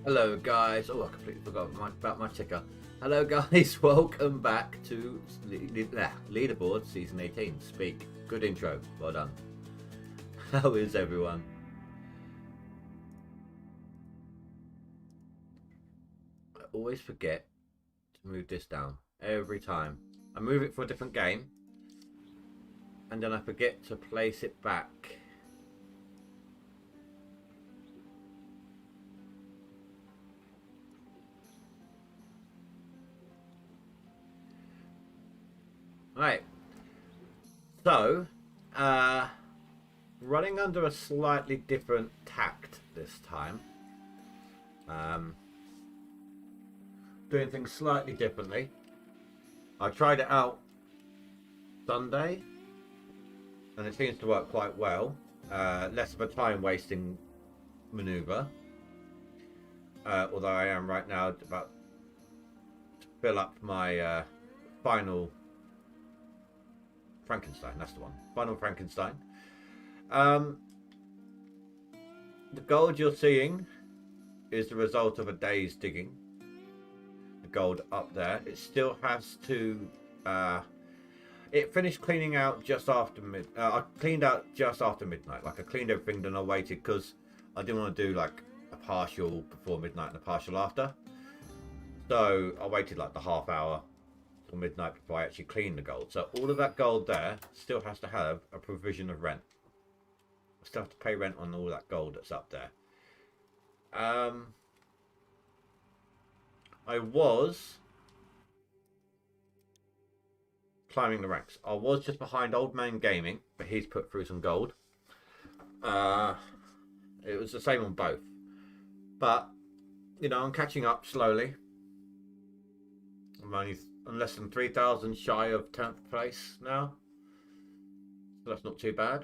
Hello guys, oh I completely forgot about my ticker. Hello guys, welcome back to Leaderboards Season 18. Speak. Good intro, well done. How is everyone? I always forget to move this down every time. I move it for a different game and then I forget to place it back. Right, so running under a slightly different tact this time. Doing things slightly differently. I tried it out Sunday and it seems to work quite well. Less of a time wasting maneuver. Although I am right now about to fill up my final Frankenstein. That's the one. Final Frankenstein. The gold you're seeing is the result of a day's digging. The gold up there. It still has to. It finished cleaning out just after I cleaned out just after midnight. Like I cleaned everything, then I waited because I didn't want to do like a partial before midnight and a partial after. So I waited like the half hour till midnight before I actually cleaned the gold. So all of that gold there still has to have a provision of rent. I still have to pay rent on all that gold that's up there. I was climbing the ranks. I was just behind Old Man Gaming, but he's put through some gold. It was the same on both. But, you know, I'm catching up slowly. I'm less than 3,000 shy of 10th place now. So that's not too bad.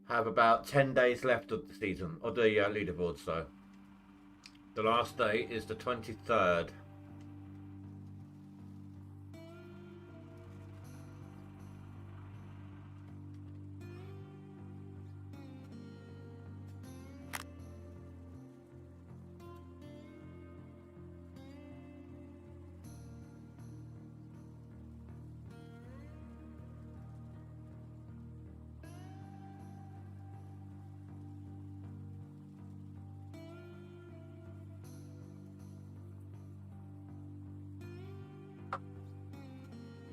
Have about 10 days left of the season, of the leaderboard, so. The last day is the 23rd.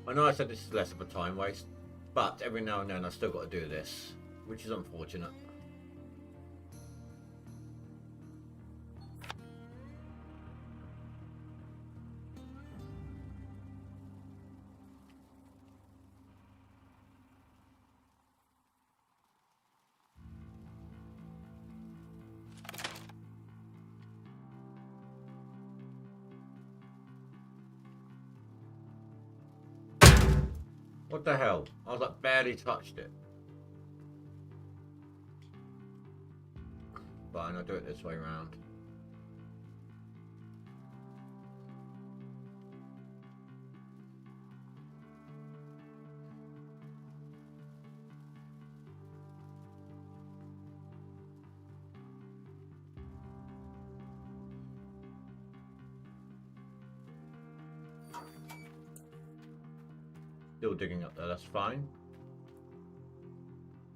I know I said this is less of a time waste, but every now and then I still got to do this, which is unfortunate. What the hell? I was like barely touched it. Fine, I'll do it this way around. Still digging up there, that's fine.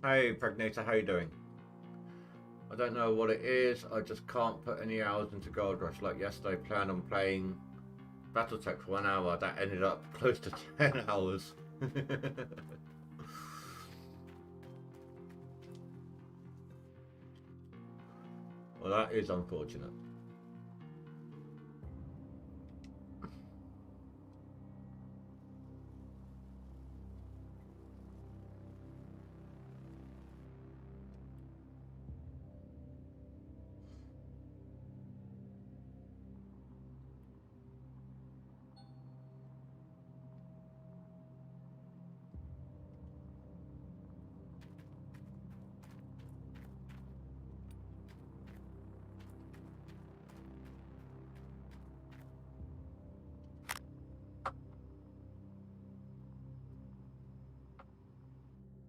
Hey Pregnator, how you doing? I don't know what it is, I just can't put any hours into GoldRush. Like yesterday, planned on playing Battletech for 1 hour, that ended up close to 10 hours. Well, that is unfortunate.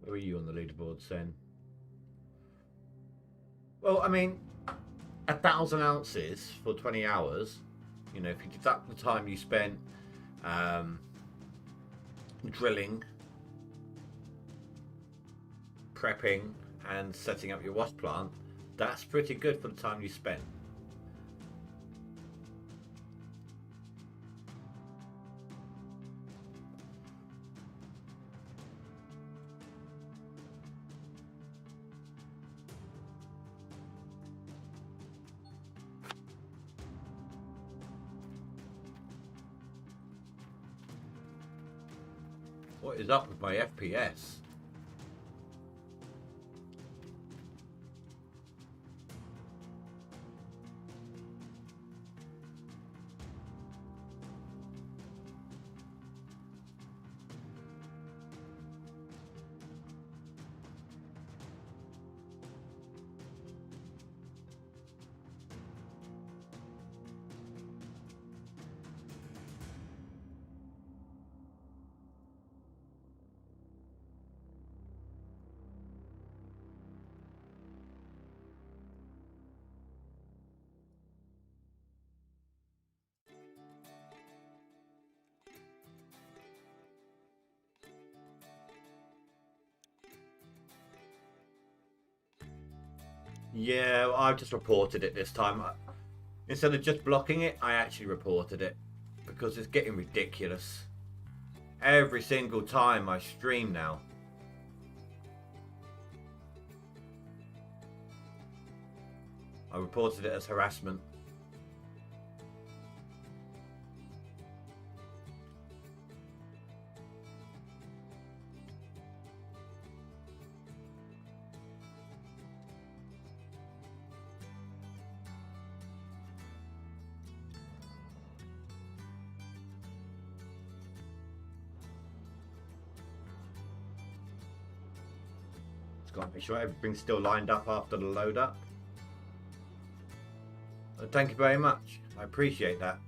Where are you on the leaderboard, Sen? Well, I mean, 1,000 ounces for 20 hours, you know, if you deduct the time you spent drilling, prepping, and setting up your wash plant, that's pretty good for the time you spent. What is up with my FPS? Yeah, I've just reported it this time. Instead of just blocking it, I actually reported it because it's getting ridiculous. Every single time I stream now. I reported it as harassment. Got to make sure everything's still lined up after the load up. Thank you very much. I appreciate that.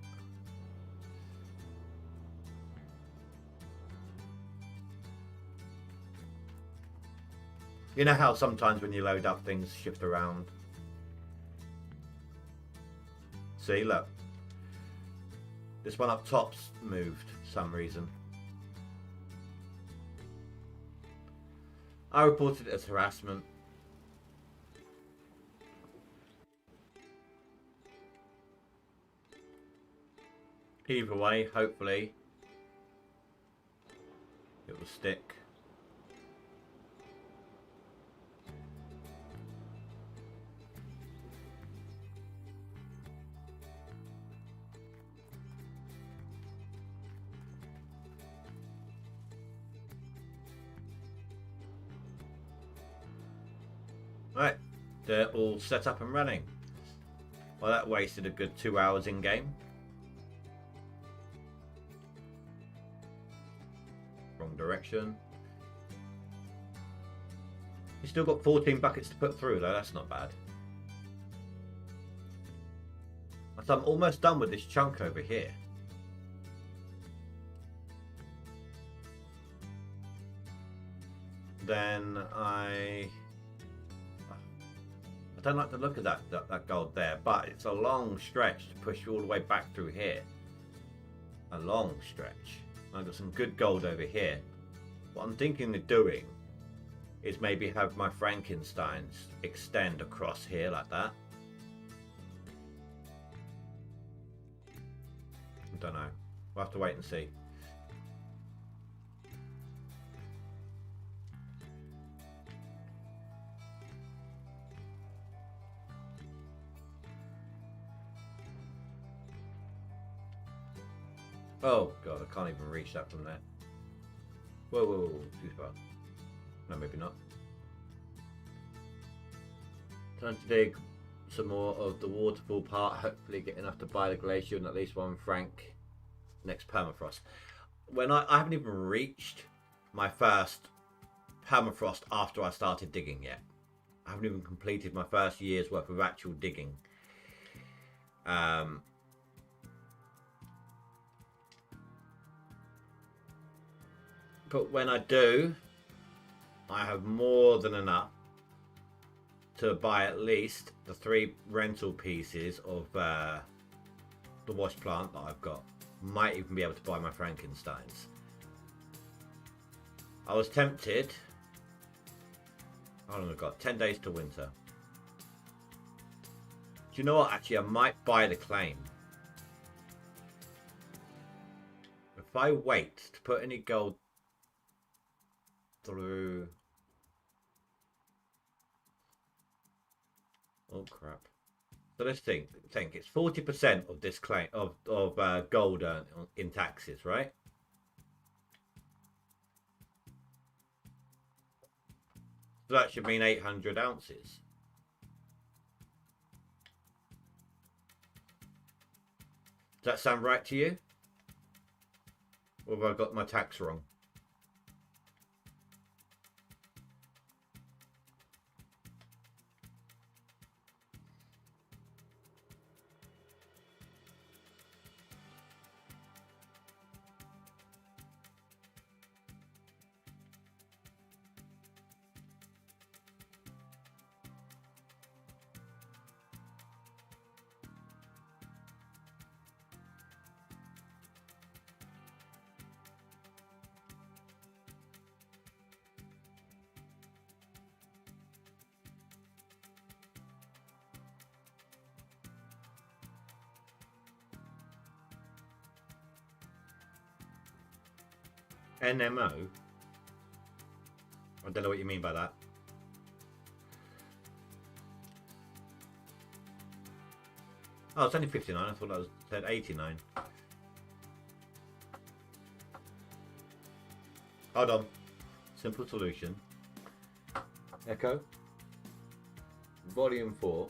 You know how sometimes when you load up things shift around? See, look. This one up top's moved for some reason. I reported it as harassment. Either way, hopefully, it will stick. Right, they're all set up and running. Well, that wasted a good 2 hours in game. Wrong direction. You still got 14 buckets to put through though, that's not bad. So I'm almost done with this chunk over here. Then I don't like the look of that gold there, but it's a long stretch to push you all the way back through here. A long stretch. I've got some good gold over here. What I'm thinking of doing is maybe have my Frankensteins extend across here like that. I don't know. We'll have to wait and see. Oh god, I can't even reach that from there. Whoa, whoa, whoa, too far. No, maybe not. Time to dig some more of the waterfall part, hopefully get enough to buy the glacier and at least one franc next permafrost. When I haven't even reached my first permafrost after I started digging yet. I haven't even completed my first year's worth of actual digging. But when I do, I have more than enough to buy at least the 3 rental pieces of the wash plant that I've got. Might even be able to buy my Frankensteins. I was tempted. How long have I got? 10 days to winter. Do you know what? Actually, I might buy the claim. If I wait to put any gold through... Oh crap. So let's think it's 40% of this claim of gold earned in taxes, right? So that should mean 800 ounces. Does that sound right to you? Or have I got my tax wrong? NMO? I don't know what you mean by that. Oh, it's only 59. I thought that was said 89. Hold on. Simple solution. Echo. Volume 4.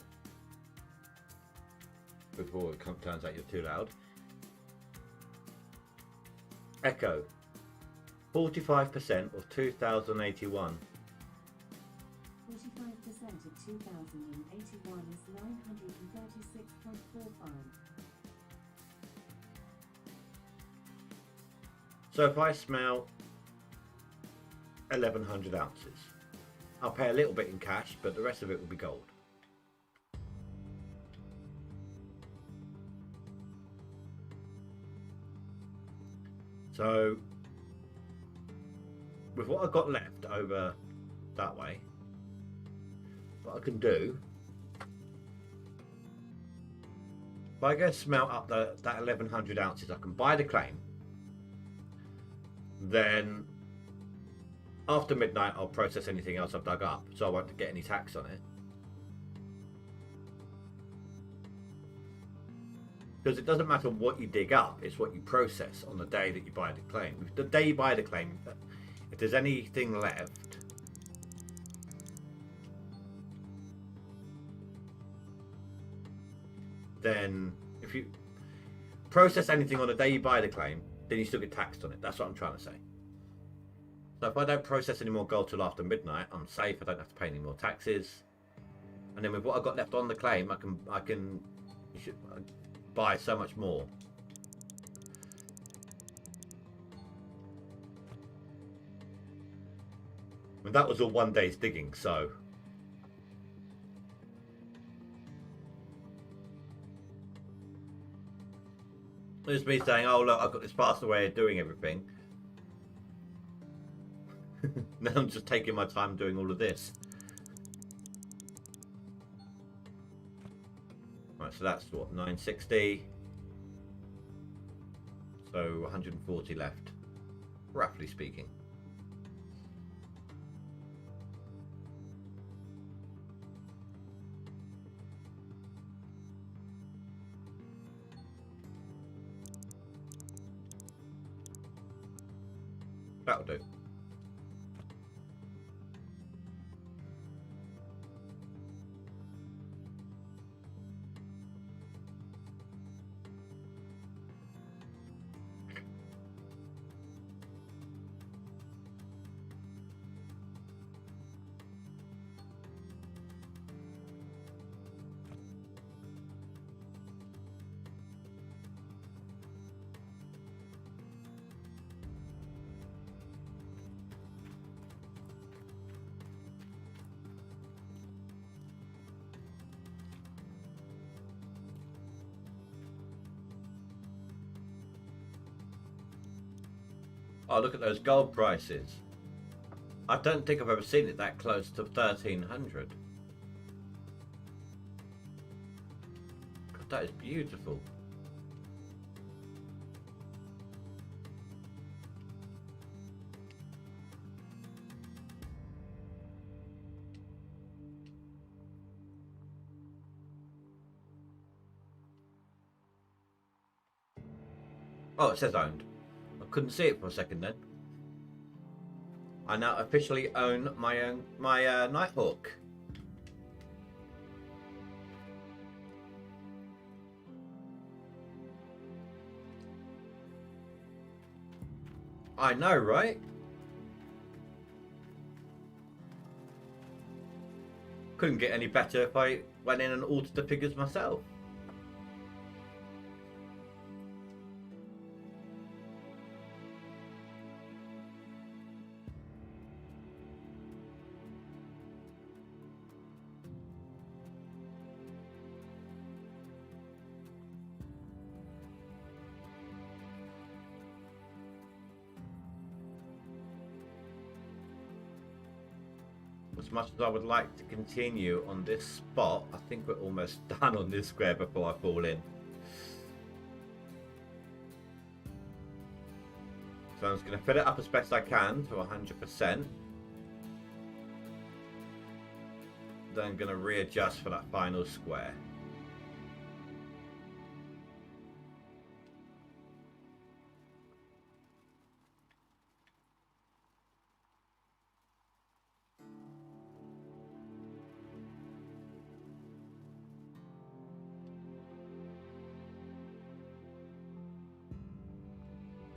Before it turns out you're too loud. Echo. 45% of 2081. 45% of 2081 is 936.45. So if I smell 1100 ounces, I'll pay a little bit in cash, but the rest of it will be gold. So with what I've got left over that way, what I can do, if I go smelt up that 1100 ounces, I can buy the claim. Then after midnight I'll process anything else I've dug up, so I won't get any tax on it. Because it doesn't matter what you dig up, it's what you process on the day that you buy the claim. The day you buy the claim, if there's anything left, then if you process anything on the day you buy the claim, then you still get taxed on it. That's what I'm trying to say. So if I don't process any more gold till after midnight, I'm safe. I don't have to pay any more taxes. And then with what I've got left on the claim, I can buy so much more. I mean, that was all 1 day's digging, so it's me saying, oh look, I've got this faster way of doing everything. Now I'm just taking my time doing all of this. Right, so that's what, 960. So 140 left, roughly speaking. That'll do. Oh, look at those gold prices. I don't think I've ever seen it that close to 1300. God, that is beautiful. Oh, it says owned. I couldn't see it for a second then. I now officially own my Nighthawk. I know, right? Couldn't get any better if I went in and altered the figures myself. As much as I would like to continue on this spot, I think we're almost done on this square before I fall in. So I'm just going to fill it up as best I can to 100%. Then I'm going to readjust for that final square.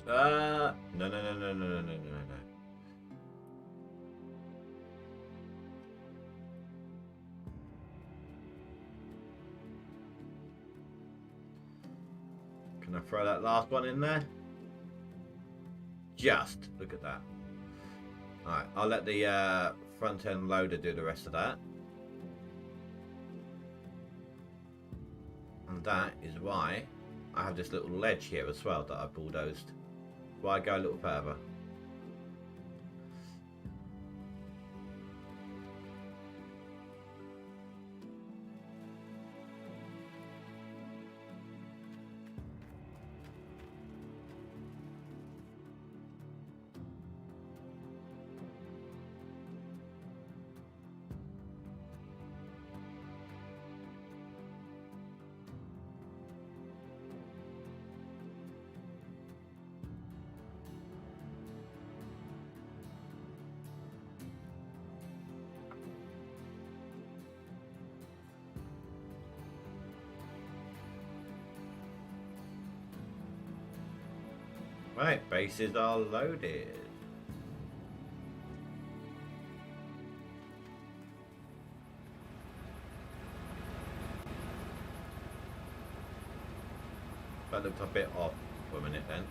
No. Can I throw that last one in there? Just look at that. Alright, I'll let the front end loader do the rest of that. And that is why I have this little ledge here as well that I bulldozed. Why go a little further? Right, bases are loaded. That looked a bit off for a minute then.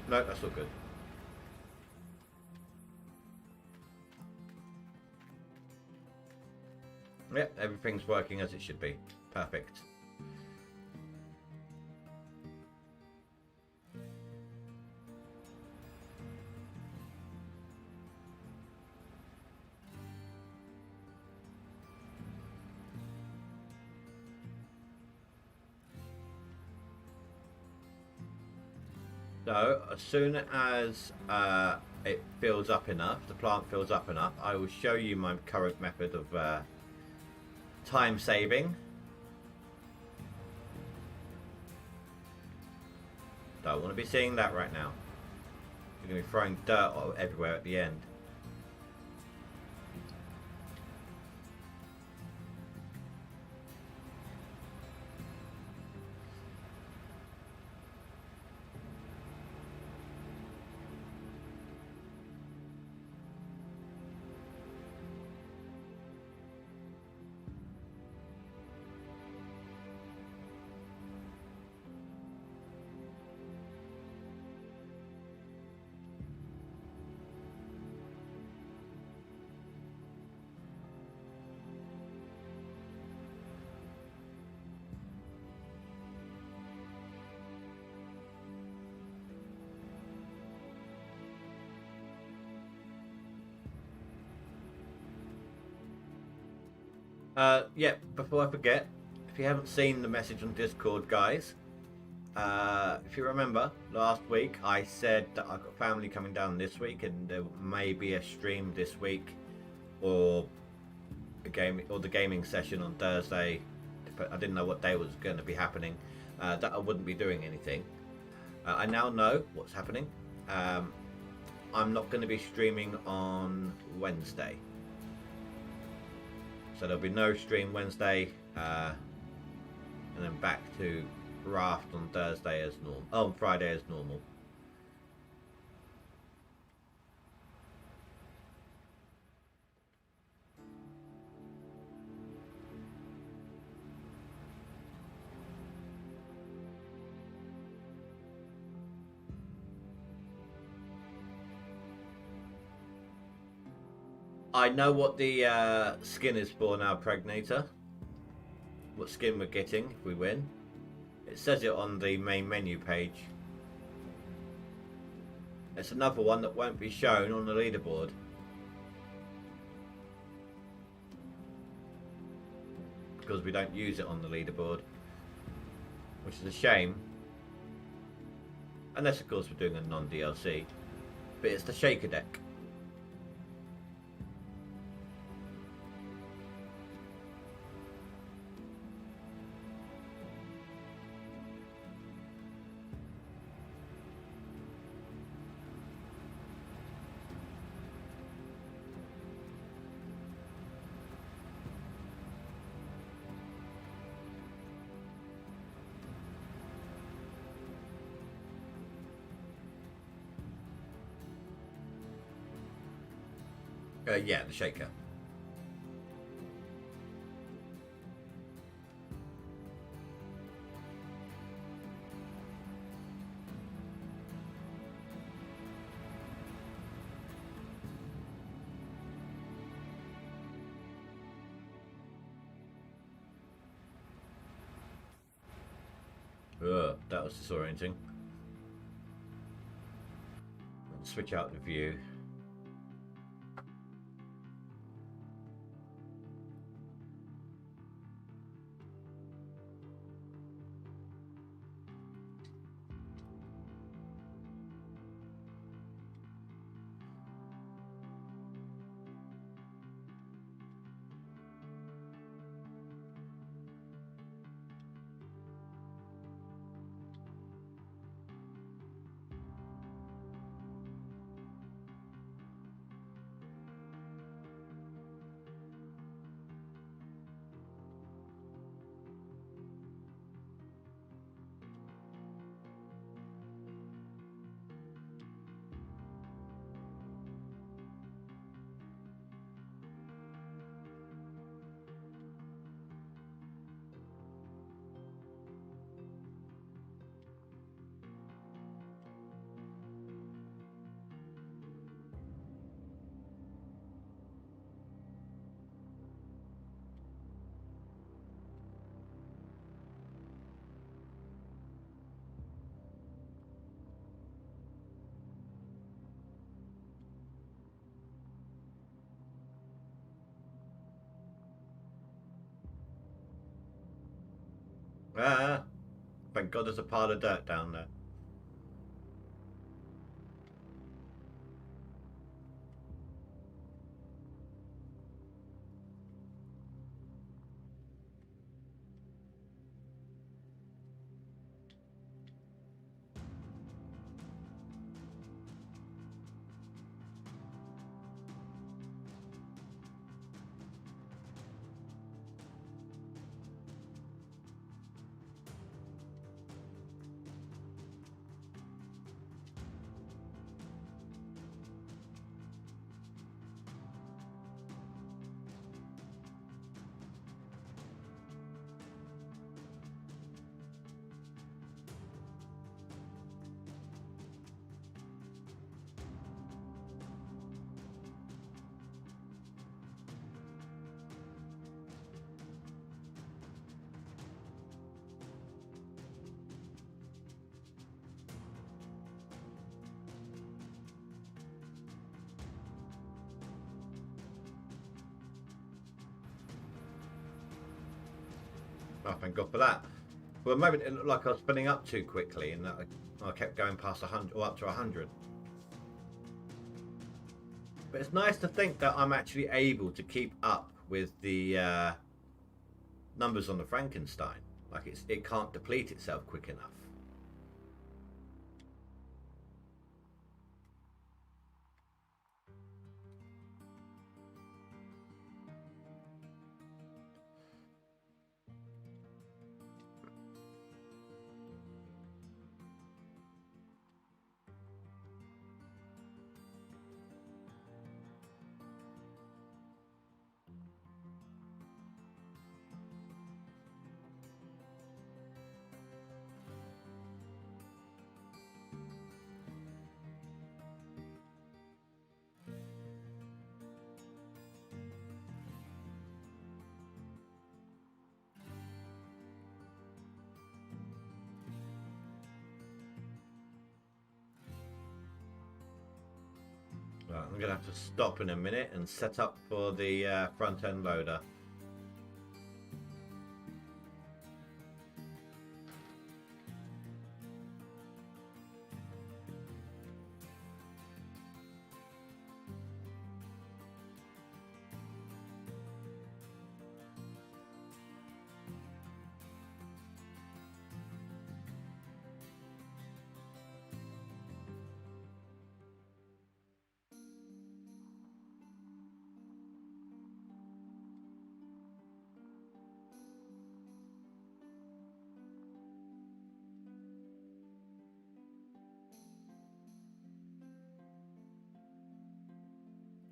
No, that's all good. Yeah, everything's working as it should be. Perfect. So, as soon as it fills up enough, the plant fills up enough, I will show you my current method of time saving. Don't want to be seeing that right now. You're going to be throwing dirt everywhere at the end. Yeah, before I forget, if you haven't seen the message on Discord, guys, if you remember last week, I said that I've got family coming down this week, and there may be a stream this week, or the gaming session on Thursday. I didn't know what day was going to be happening. That I wouldn't be doing anything. I now know what's happening. I'm not going to be streaming on Wednesday. So there'll be no stream Wednesday, and then back to Raft on Thursday as normal. Oh, on Friday as normal. I know what the skin is for now, Pregnator. What skin we're getting if we win. It says it on the main menu page. It's another one that won't be shown on the leaderboard. Because we don't use it on the leaderboard. Which is a shame. Unless of course we're doing a non-DLC. But it's the Shaker deck. Yeah, the Shaker. Ugh, that was disorienting. Switch out the view. Ah, thank God there's a pile of dirt down there. Oh, thank God for that. For a moment, it looked like I was spinning up too quickly, and I kept going past 100 or up to 100. But it's nice to think that I'm actually able to keep up with the numbers on the Frankenstein. Like it can't deplete itself quick enough. Right, I'm gonna have to stop in a minute and set up for the front end loader.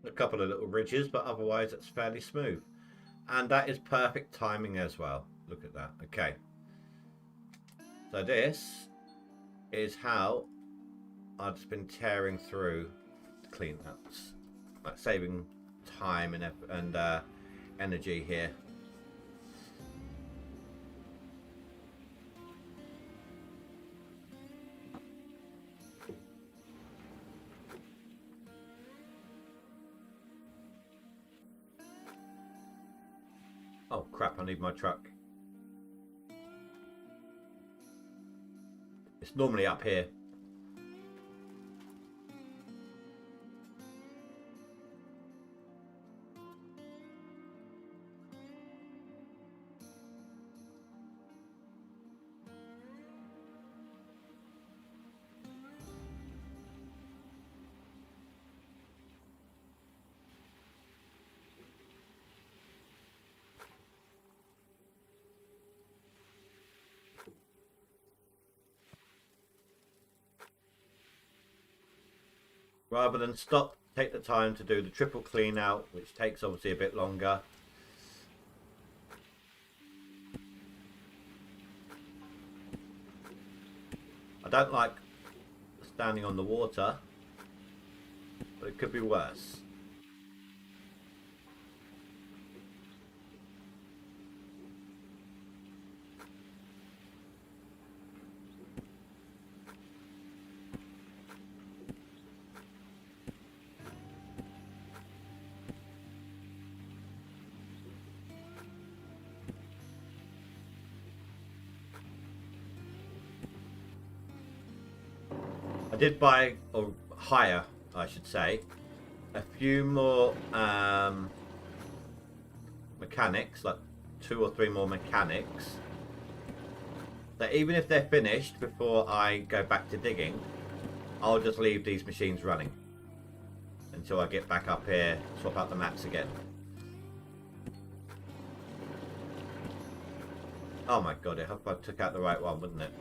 A couple of little ridges, but otherwise it's fairly smooth. And that is perfect timing as well. Look at that. Okay. So this is how I've just been tearing through the cleanups, like saving time and energy here. Oh crap, I need my truck. It's normally up here. Rather than stop, take the time to do the triple clean out, which takes obviously a bit longer. I don't like standing on the water, but it could be worse. I did buy, or hire, I should say, a few more mechanics, like 2 or 3 more mechanics, that even if they're finished before I go back to digging, I'll just leave these machines running until I get back up here, swap out the maps again. Oh my god, I hope I took out the right one, wouldn't it?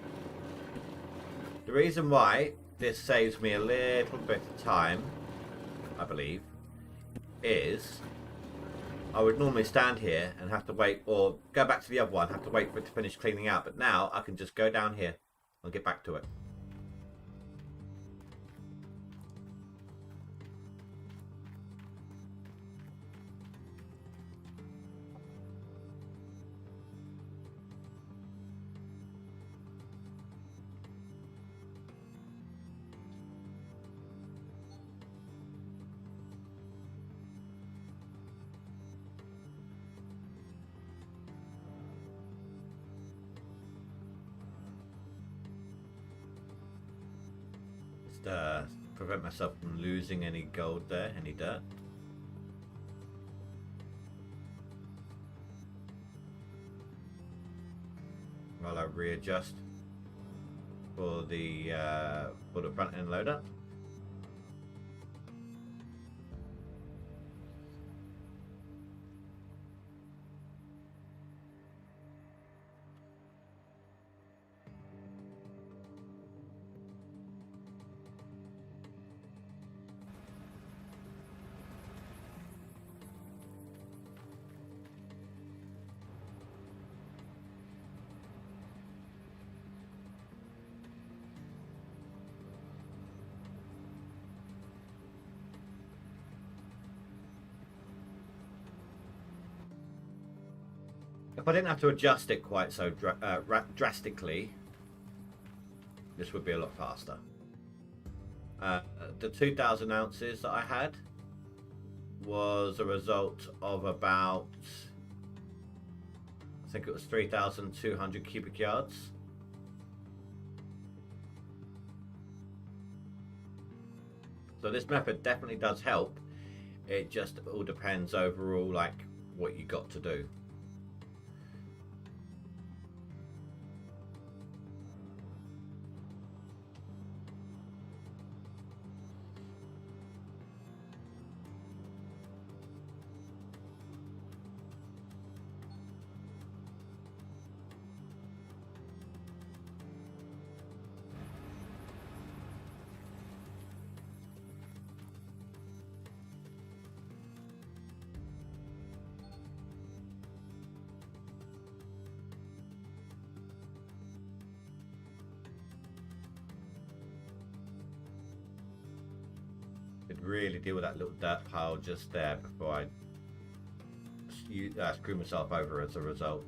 The reason why this saves me a little bit of time, I believe, is I would normally stand here and have to wait, or go back to the other one, have to wait for it to finish cleaning out, but now I can just go down here and get back to it. Just prevent myself from losing any gold there, any dirt. While I readjust for the front end loader. If I didn't have to adjust it quite so drastically, this would be a lot faster. The 2,000 ounces that I had was a result of about, I think it was 3,200 cubic yards. So this method definitely does help. It just all depends overall, like what you got to do. Could really deal with that little dirt pile just there before I screw myself over as a result.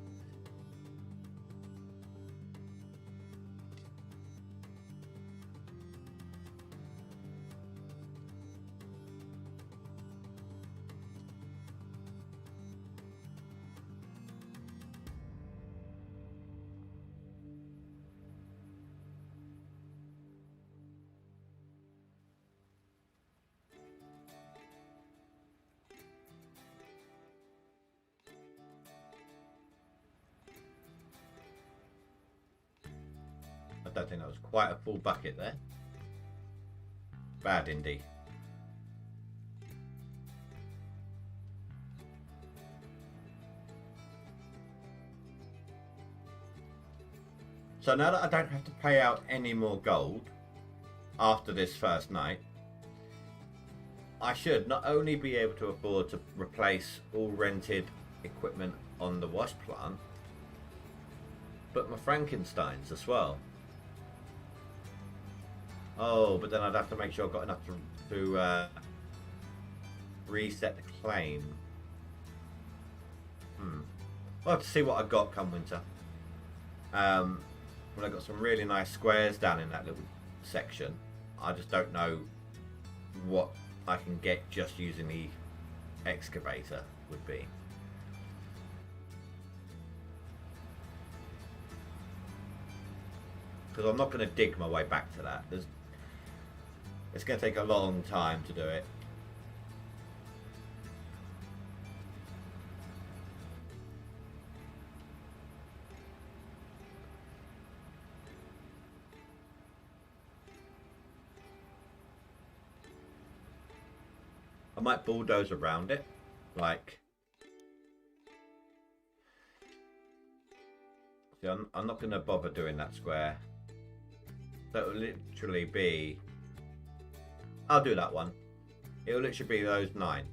I don't think that was quite a full bucket there. Bad indeed. So now that I don't have to pay out any more gold after this first night, I should not only be able to afford to replace all rented equipment on the wash plant, but my Frankensteins as well. Oh, but then I'd have to make sure I've got enough to reset the claim. I'll have to see what I've got come winter. Well, I've got some really nice squares down in that little section. I just don't know what I can get just using the excavator would be. Because I'm not going to dig my way back to that. It's going to take a long time to do it. I might bulldoze around it, like. See, I'm not going to bother doing that square. That will literally be. I'll do that one. It will literally be those 9.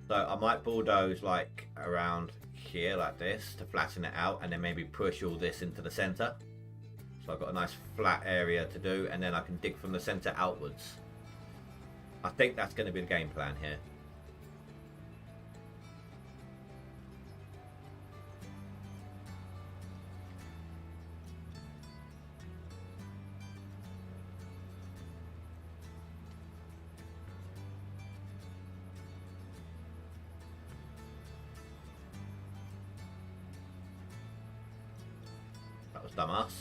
So I might bulldoze like around here like this to flatten it out, and then maybe push all this into the center. So I've got a nice flat area to do, and then I can dig from the center outwards. I think that's going to be the game plan here. That was dumbass.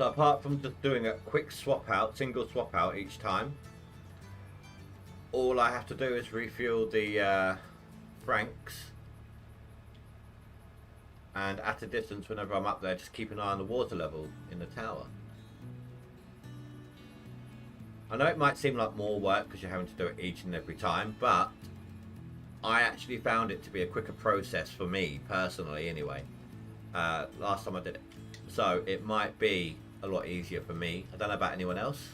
So apart from just doing a quick swap out, single swap out each time, all I have to do is refuel the Franks, and at a distance whenever I'm up there, just keep an eye on the water level in the tower. I know it might seem like more work because you're having to do it each and every time, but I actually found it to be a quicker process for me personally anyway, last time I did it. So it might be a lot easier for me. I don't know about anyone else.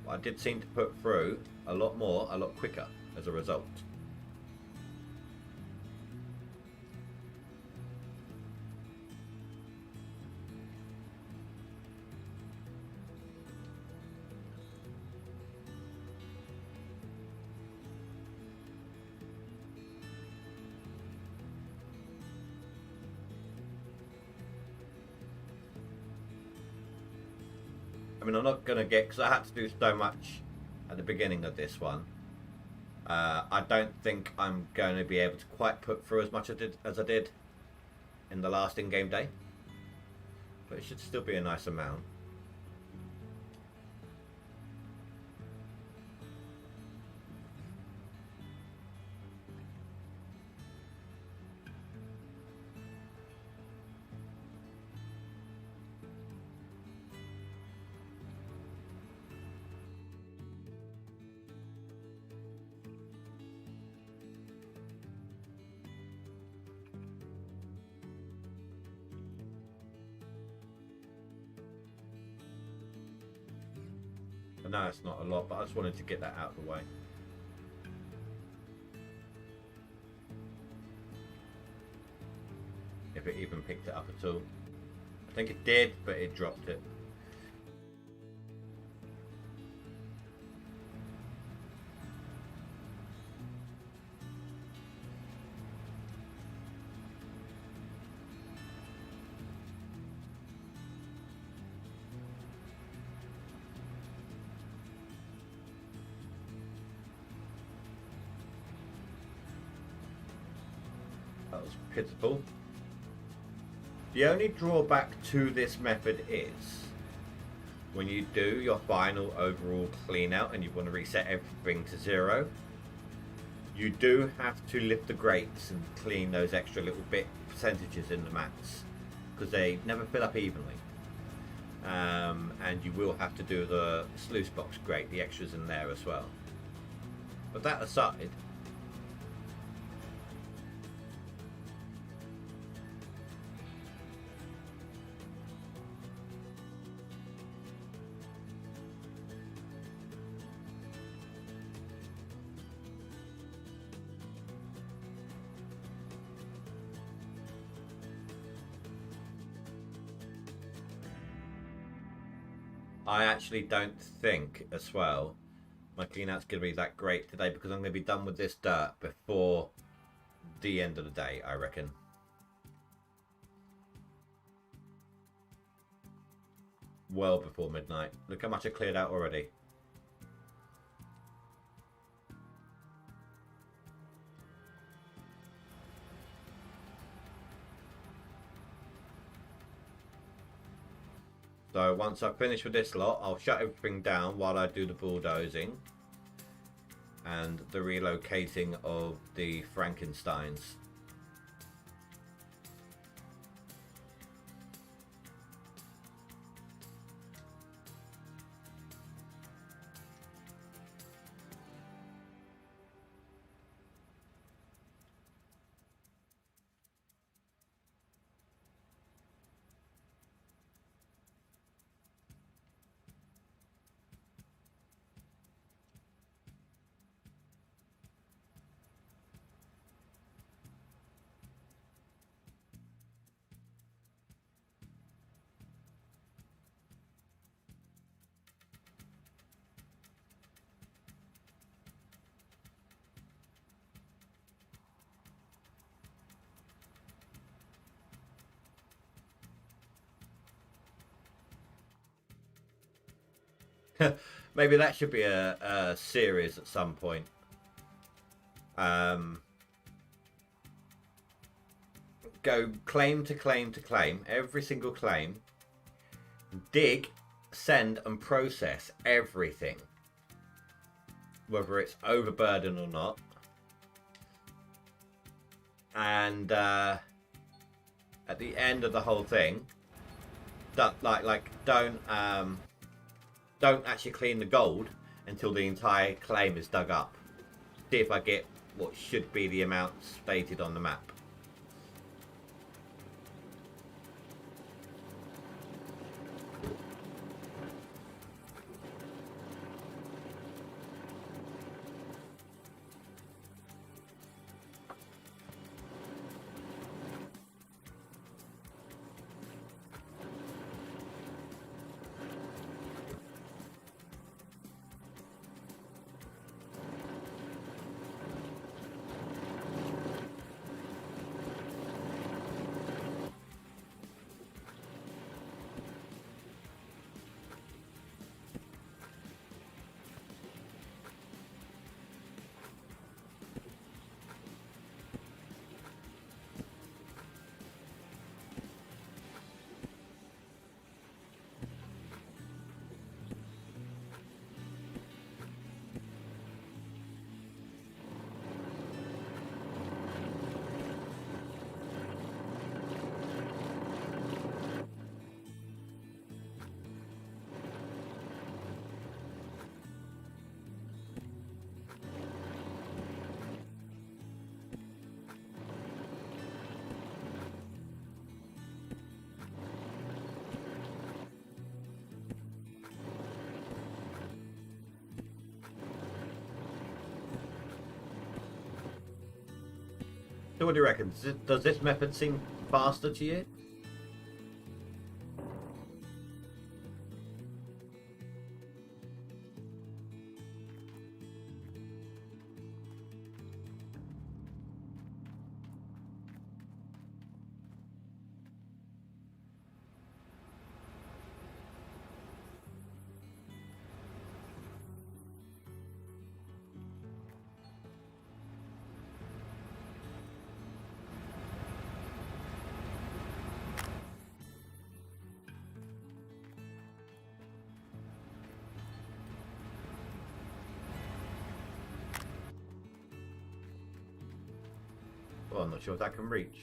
But I did seem to put through a lot more, a lot quicker as a result. I mean, I'm not going to get, because I had to do so much at the beginning of this one. I don't think I'm going to be able to quite put through as much as I did in the last in-game day. But it should still be a nice amount. I know it's not a lot, but I just wanted to get that out of the way. If it even picked it up at all. I think it did, but it dropped it. That was pitiful. The only drawback to this method is when you do your final overall clean out and you want to reset everything to 0, you do have to lift the grates and clean those extra little bit percentages in the mats because they never fill up evenly. And you will have to do the sluice box grate, the extras in there as well. But that aside, I actually don't think as well my clean out's going to be that great today because I'm going to be done with this dirt before the end of the day, I reckon. Well before midnight. Look how much I cleared out already. So once I finish with this lot, I'll shut everything down while I do the bulldozing and the relocating of the Frankensteins. Maybe that should be a series at some point. go claim to claim to claim, every single claim, dig, send and process everything, whether it's overburdened or not. And at the end of the whole thing, don't actually clean the gold until the entire claim is dug up. See if I get what should be the amount stated on the map. So what do you reckon? Does this method seem faster to you? Well, I'm not sure if that can reach.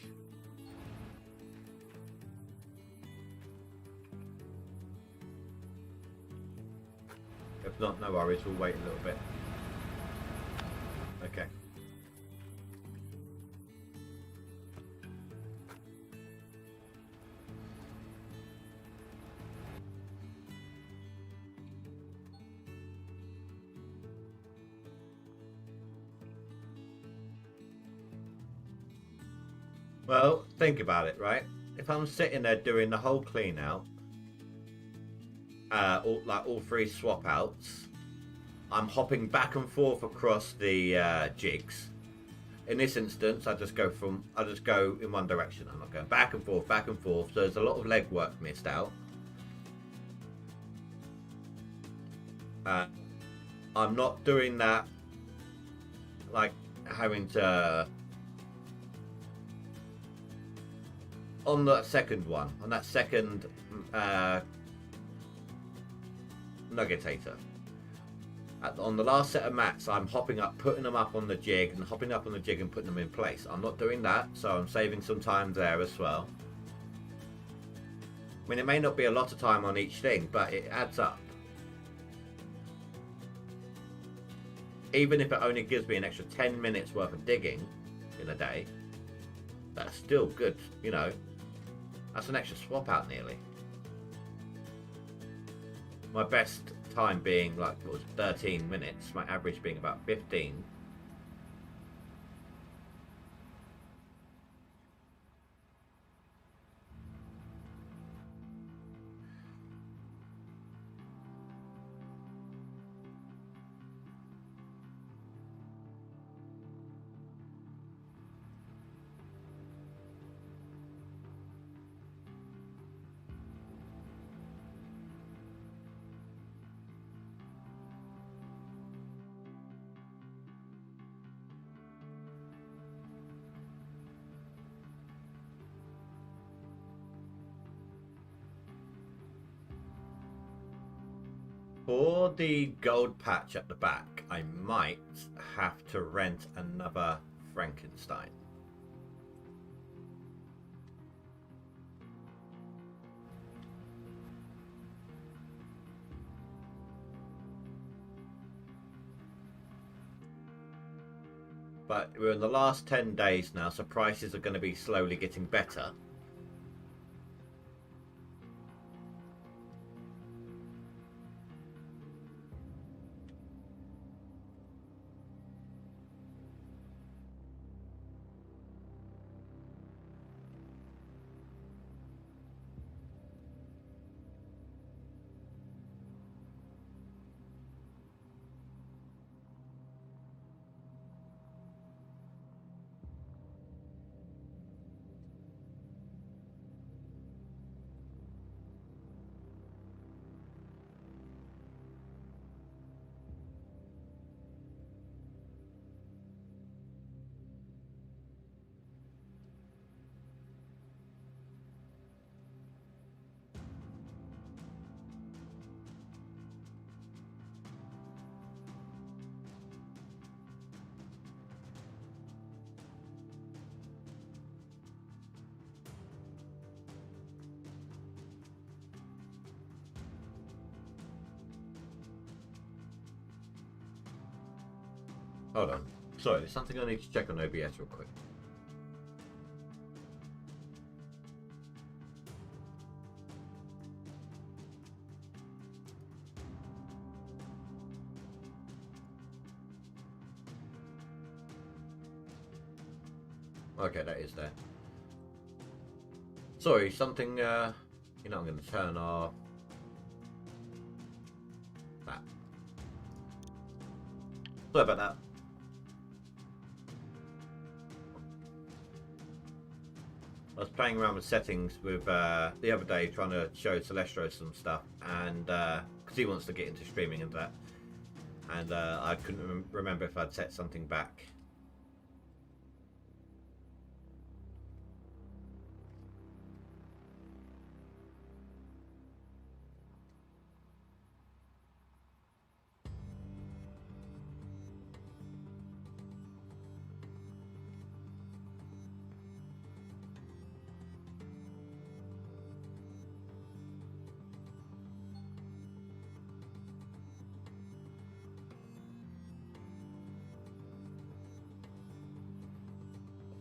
If not, no worries, we'll wait a little bit. Okay. Well, think about it, right? If I'm sitting there doing the whole clean out, all three swap outs, I'm hopping back and forth across the jigs. In this instance, I just go in one direction. I'm not going back and forth, so there's a lot of legwork missed out. I'm not doing that, like having to. On that second one, on that second nuggetator, on the last set of mats, I'm hopping up, putting them up on the jig, and hopping up on the jig and putting them in place. I'm not doing that, so I'm saving some time there as well. I mean, it may not be a lot of time on each thing, but it adds up. Even if it only gives me an extra 10 minutes worth of digging in a day, that's still good, you know. That's an extra swap out nearly. My best time being like, what was it, 13 minutes, my average being about 15. For the gold patch at the back, I might have to rent another Frankenstein. But we're in the last 10 days now, so prices are going to be slowly getting better. Hold on. Sorry, there's something I need to check on OBS real quick. Okay, that is there. Sorry, something, you know, I'm going to turn off that. Sorry about that. I was playing around with settings with the other day, trying to show Celestro some stuff, and because he wants to get into streaming and that, and I couldn't remember if I'd set something back.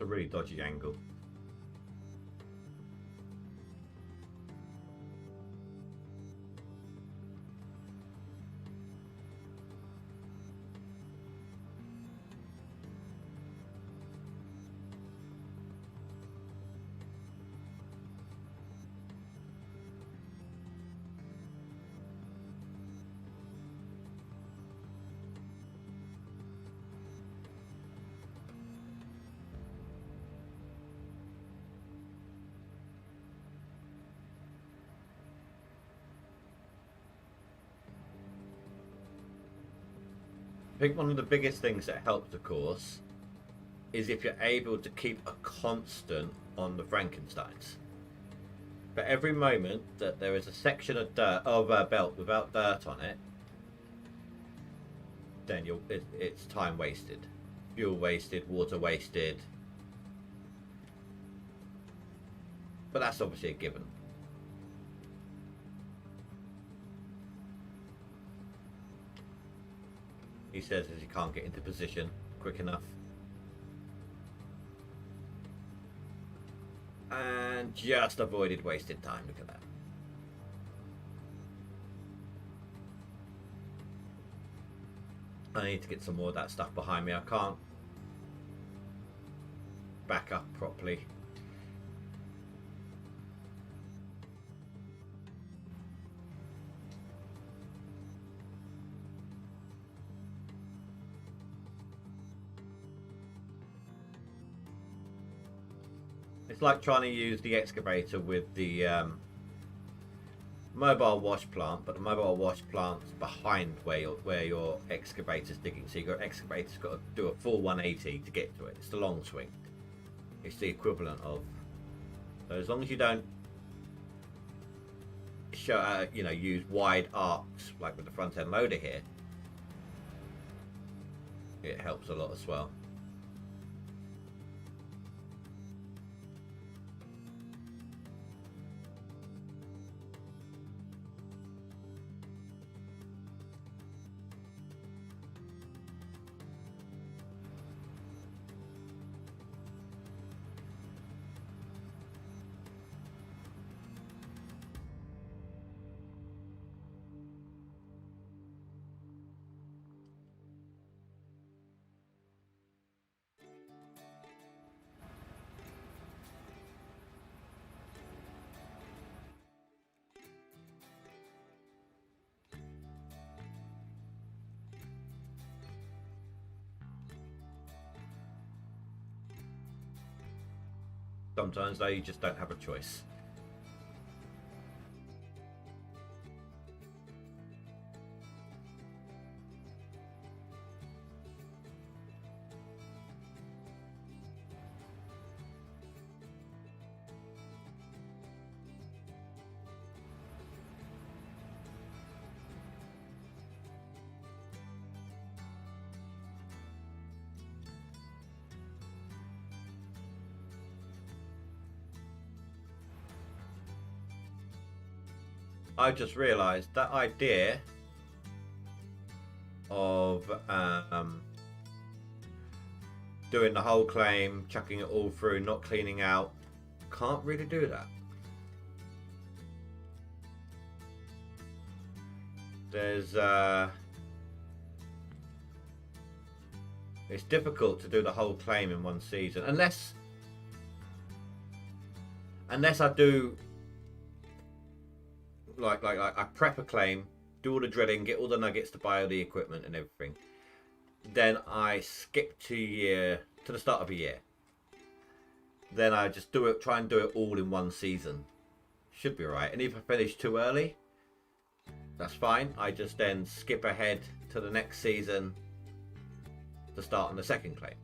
A really dodgy angle. I think one of the biggest things that helps, of course, is if you're able to keep a constant on the Frankensteins. For every moment that there is a section of dirt, of a belt without dirt on it, then it's time wasted, fuel wasted, water wasted. But that's obviously a given. He says as he can't get into position quick enough. And just avoided wasted time, look at that. I need to get some more of that stuff behind me. I can't back up properly. It's like trying to use the excavator with the mobile wash plant, but the mobile wash plant's behind where your excavator's digging. So your excavator's got to do a full 180 to get to it. It's the long swing. It's the equivalent of. So as long as you don't you know, use wide arcs like with the front end loader here, it helps a lot as well. Sometimes though, you just don't have a choice. I just realised that idea of doing the whole claim, chucking it all through, not cleaning out, can't really do that. There's it's difficult to do the whole claim in one season unless I do like I prep a claim, do all the drilling, get all the nuggets to buy all the equipment and everything. Then I skip to the start of a year. Then I just do it, try and do it all in one season. Should be right. And if I finish too early, that's fine. I just then skip ahead to the next season to start on the second claim.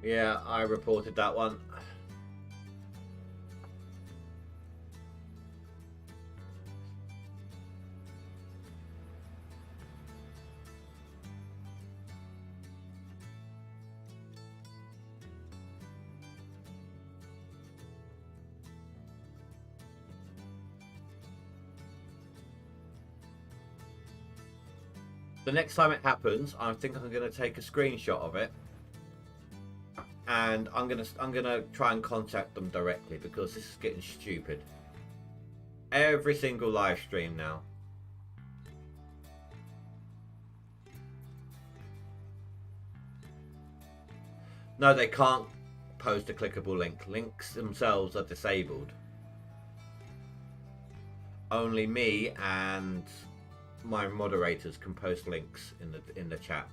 Yeah, I reported that one. The next time it happens, I think I'm going to take a screenshot of it. And I'm gonna try and contact them directly because this is getting stupid. Every single live stream now. No, they can't post a clickable link. Links themselves are disabled. Only me and my moderators can post links in the chat.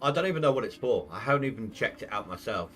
I don't even know what it's for. I haven't even checked it out myself.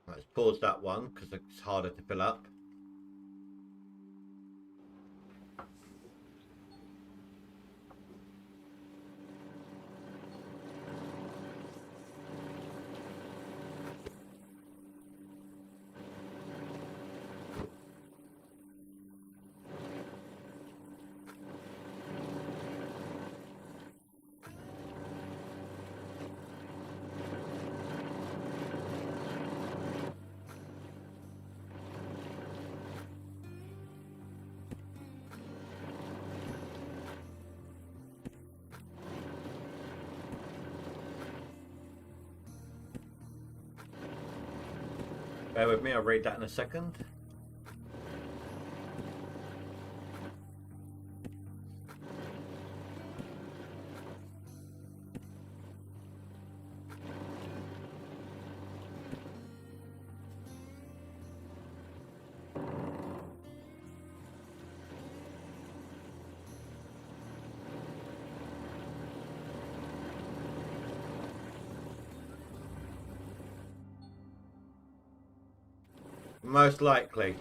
Let's pause that one because it's harder to fill up. Bear with me, I'll read that in a second. Most likely.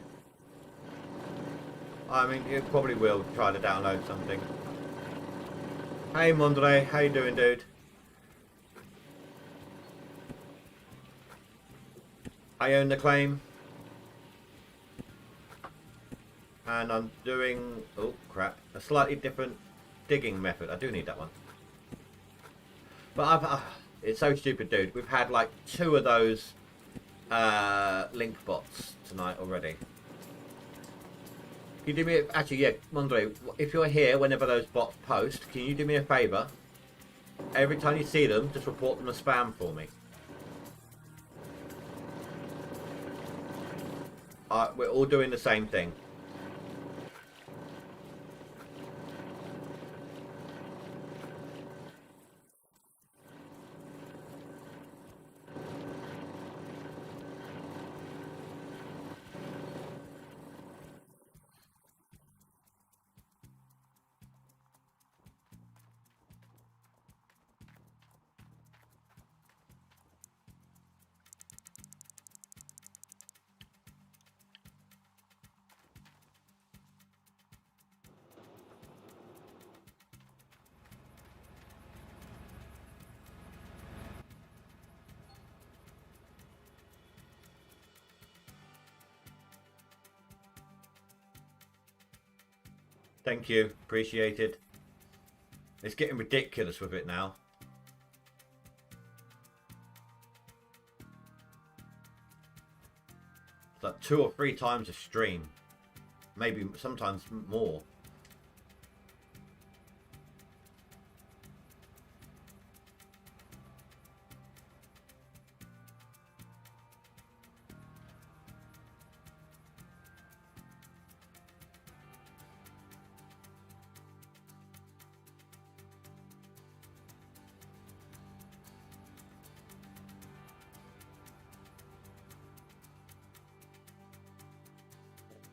I mean, you probably will try to download something. Hey Mondre, how you doing, dude? I own the claim. And I'm doing, oh crap, a slightly different digging method. I do need that one. But it's so stupid, dude. We've had like 2 of those link bots tonight already. Can you do me actually, yeah, Mondre, if you're here whenever those bots post, can you do me a favour? Every time you see them, just report them as spam for me. We're all doing the same thing. Thank you. Appreciate it. It's getting ridiculous with it now. It's like 2 or 3 times a stream. Maybe sometimes more.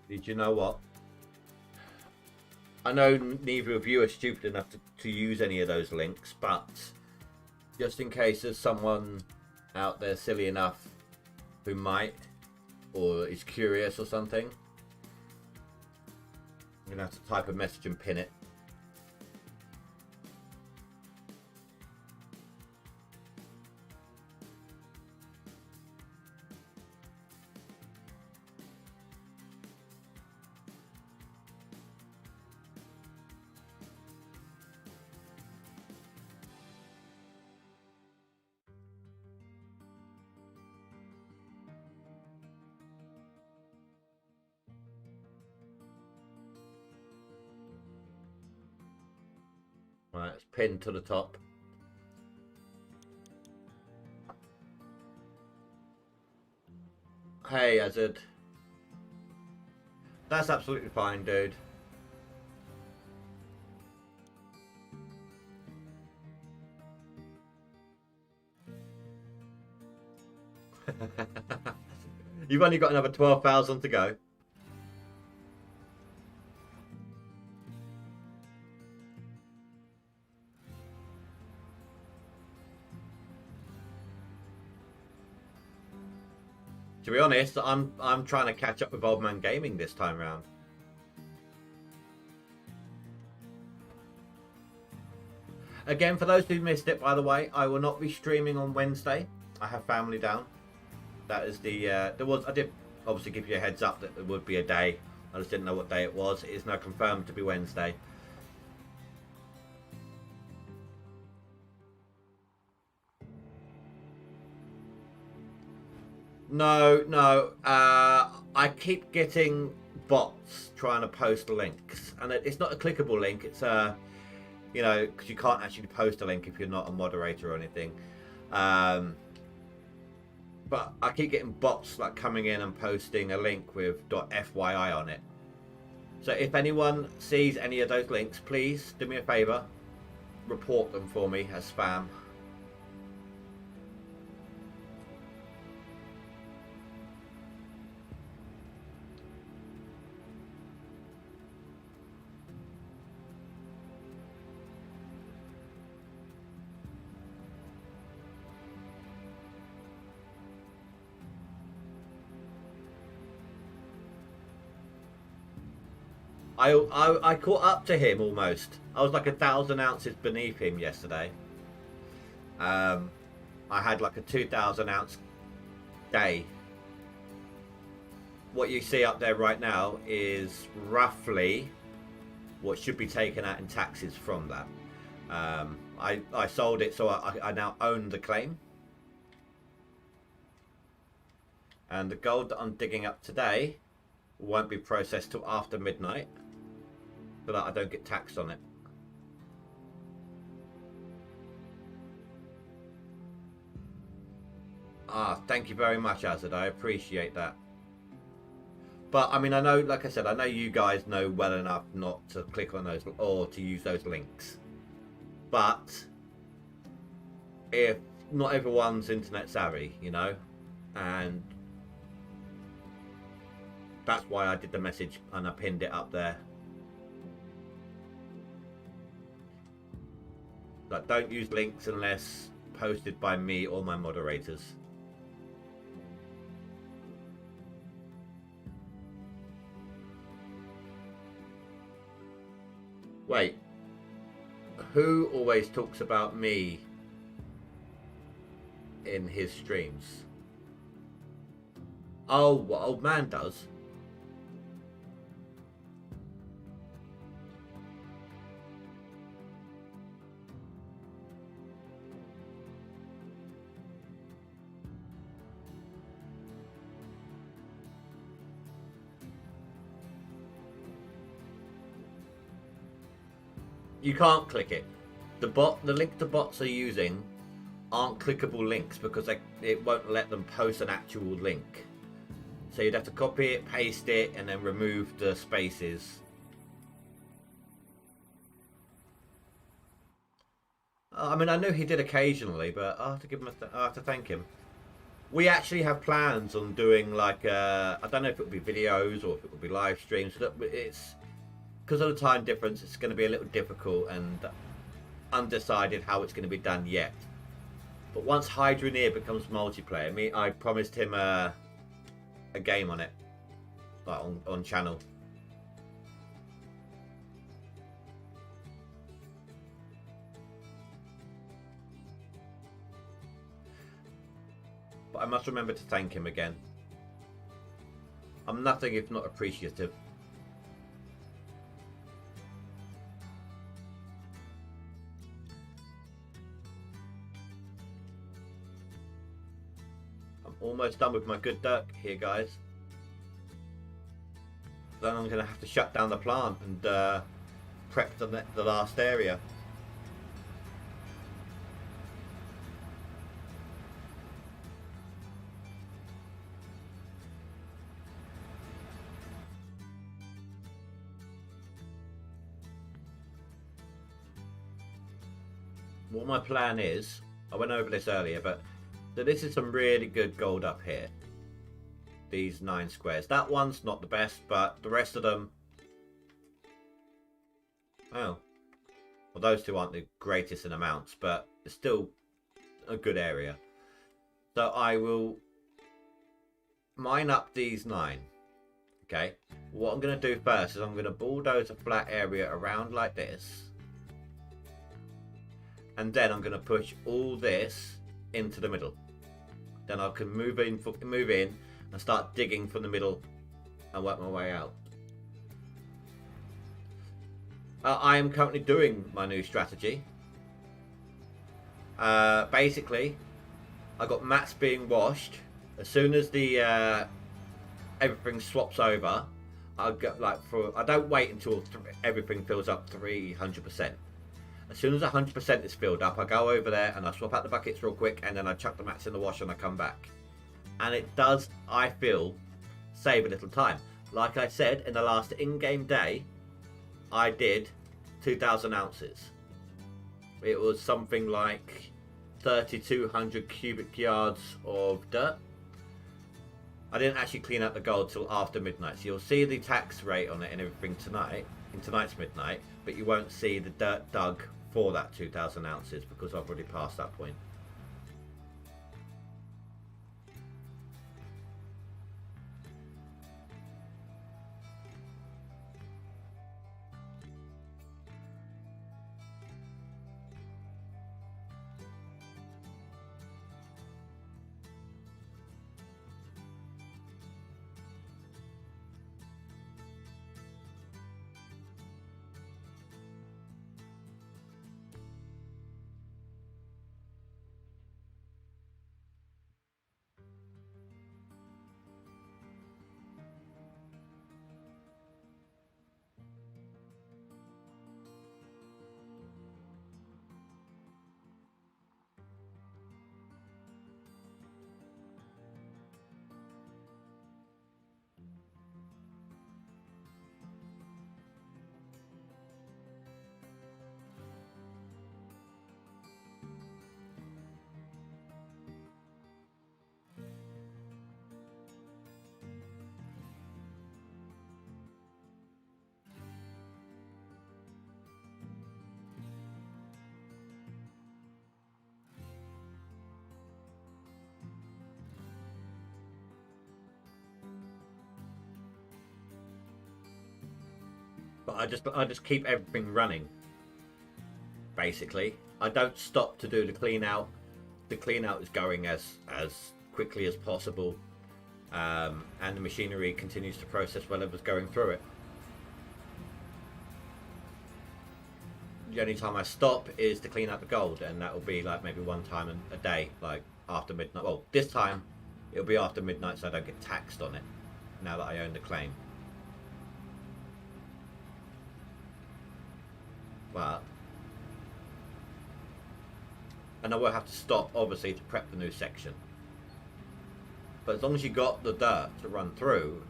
Did you know what? I know neither of you are stupid enough to use any of those links, but just in case there's someone out there silly enough who might, or is curious or something, I'm gonna have to type a message and pin it. Right, it's pinned to the top. Hey, Azad. That's absolutely fine, dude. You've only got another 12,000 to go. To be honest, I'm trying to catch up with Old Man Gaming this time round. Again, for those who missed it, by the way, I will not be streaming on Wednesday. I have family down. That is the I did obviously give you a heads up that it would be a day. I just didn't know what day it was. It is now confirmed to be Wednesday. No. I keep getting bots trying to post links, and it's not a clickable link. It's you know, because you can't actually post a link if you're not a moderator or anything. But I keep getting bots like coming in and posting a link with .fyi on it. So if anyone sees any of those links, please do me a favor, report them for me as spam. I caught up to him almost. I was like 1,000 ounces beneath him yesterday. I had like a 2,000 ounce day. What you see up there right now is roughly what should be taken out in taxes from that. I sold it, so I now own the claim. And the gold that I'm digging up today won't be processed till after midnight, so that I don't get taxed on it. Ah, thank you very much, Azad. I appreciate that. But I mean, I know, like I said, I know you guys know well enough not to click on those or to use those links. But if not everyone's internet savvy, you know, and that's why I did the message and I pinned it up there. Like, don't use links unless posted by me or my moderators. Wait, who always talks about me in his streams? Oh, what Old Man does? You can't click it. The link the bots are using aren't clickable links because it won't let them post an actual link. So you'd have to copy it, paste it, and then remove the spaces. I mean, I knew he did occasionally, but I have to give him I have to thank him. We actually have plans on doing like I don't know if it will be videos or if it will be live streams. It's because of the time difference, it's going to be a little difficult and undecided how it's going to be done yet. But once Hydroneer becomes multiplayer, I promised him a game on it, like on channel. But I must remember to thank him again. I'm nothing if not appreciative. Almost done with my good dirt here, guys. Then I'm going to have to shut down the plant and prep the last area. what my plan is, I went over this earlier, but so this is some really good gold up here. These 9 squares. That one's not the best, but the rest of them, oh, well, those two aren't the greatest in amounts, but it's still a good area. So I will mine up these 9. Okay, what I'm going to do first is I'm going to bulldoze a flat area around like this, and then I'm going to push all this into the middle. Then I can move in and start digging from the middle and work my way out. I am currently doing my new strategy. Basically, I got mats being washed. As soon as the everything swaps over, I don't wait until everything fills up 300%. As soon as 100% is filled up, I go over there and I swap out the buckets real quick, and then I chuck the mats in the wash and I come back. And it does, I feel, save a little time. Like I said, in the last in-game day, I did 2,000 ounces. It was something like 3,200 cubic yards of dirt. I didn't actually clean out the gold till after midnight, so you'll see the tax rate on it and everything tonight, in tonight's midnight, but you won't see the dirt dug for that 2,000 ounces because I've already passed that point. But I just keep everything running. Basically, I don't stop to do the clean out. The clean out is going as quickly as possible, and the machinery continues to process whatever's going through it. The only time I stop is to clean out the gold, and that will be like maybe one time a day, like after midnight. Well, this time it'll be after midnight, so I don't get taxed on it now that I own the claim. But, and I will have to stop obviously to prep the new section, but as long as you got the dirt to run through,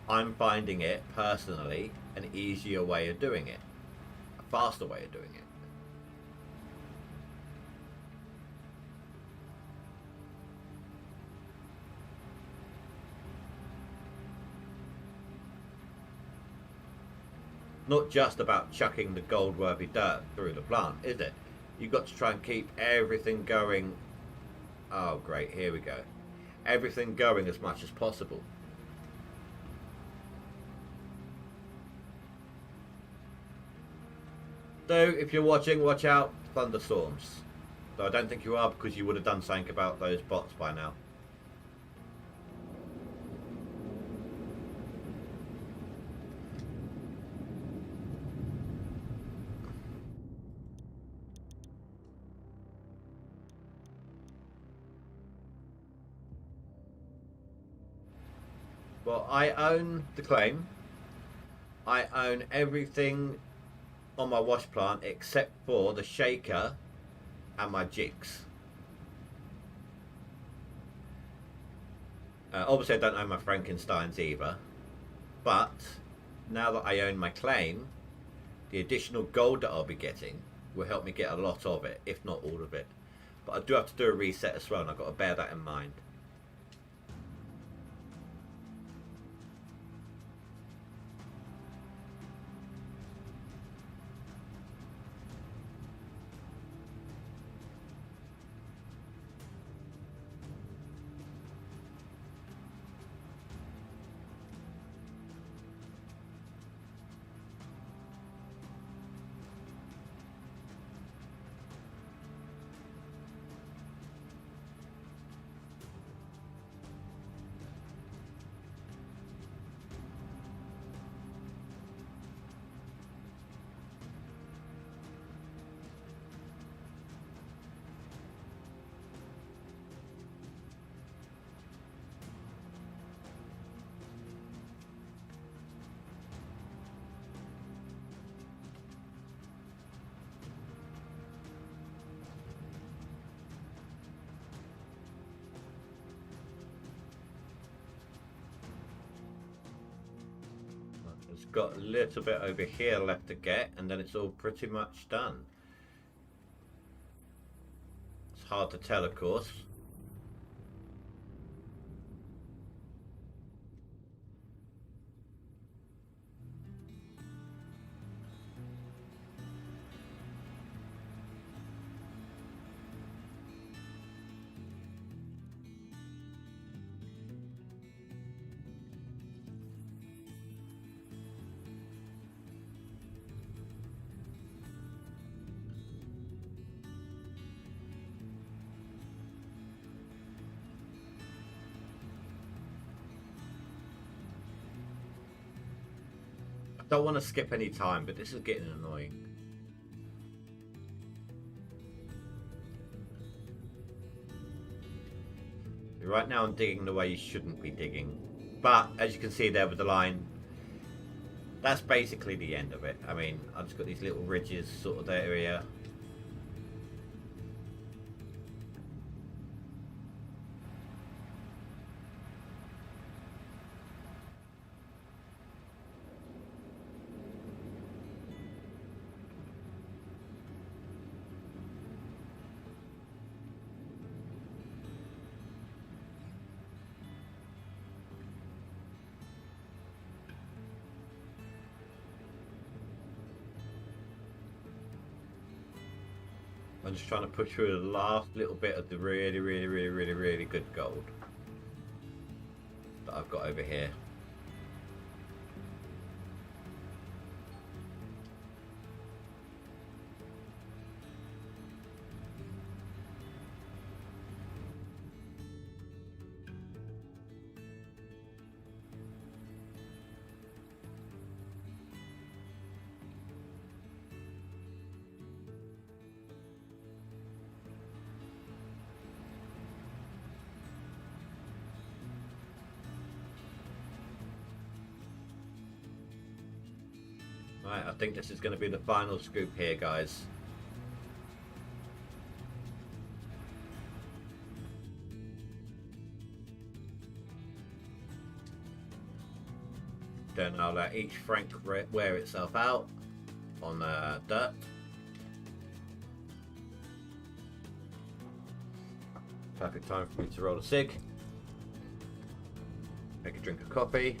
I'm finding it personally an easier way of doing it, a faster way of doing it. Not just about chucking the gold worthy dirt through the plant, is it? You've got to try and keep everything going. Oh great, here we go. Everything going as much as possible. So if you're watching, watch out, thunderstorms. Though I don't think you are, because you would have done something about those bots by now. Well, I own the claim. I own everything on my wash plant except for the shaker and my jigs. Obviously I don't own my Frankensteins either, but now that I own my claim, the additional gold that I'll be getting will help me get a lot of it, if not all of it. But I do have to do a reset as well, and I've got to bear that in mind. It's got a little bit over here left to get, and then it's all pretty much done. It's hard to tell, of course. Don't want to skip any time, but this is getting annoying. Right now I'm digging the way you shouldn't be digging. But, as you can see there with the line, that's basically the end of it. I mean, I've just got these little ridges sort of area. I'm just trying to push through the last little bit of the really good gold that I've got over here. Right, I think this is going to be the final scoop here, guys. Then I'll let each frank wear itself out on dirt. Perfect time for me to roll a cig. Make a drink of coffee.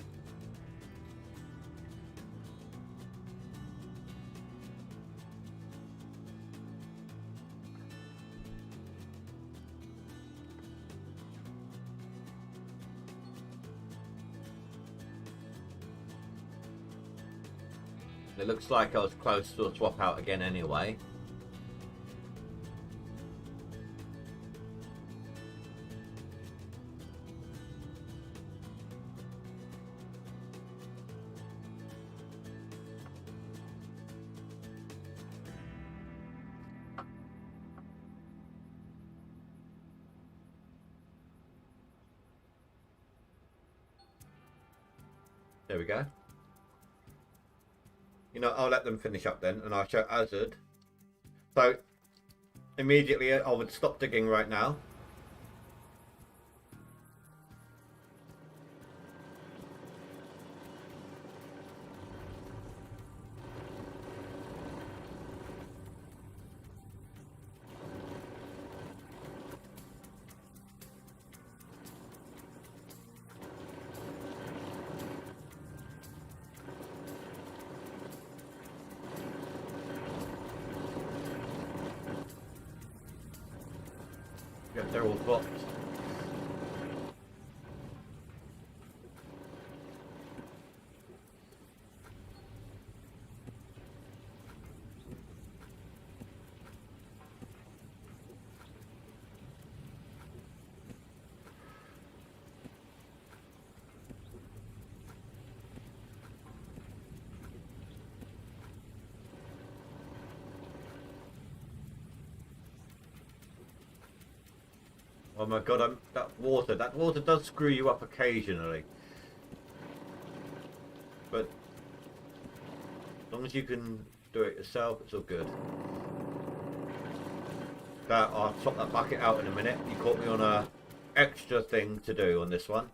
It looks like I was close to a swap out again anyway. There we go. You know, I'll let them finish up then, and I'll show Azad. So, immediately I would stop digging right now. They're all bots. Oh my god, that water does screw you up occasionally. But as long as you can do it yourself, it's all good. I'll swap that bucket out in a minute. You caught me on a extra thing to do on this one.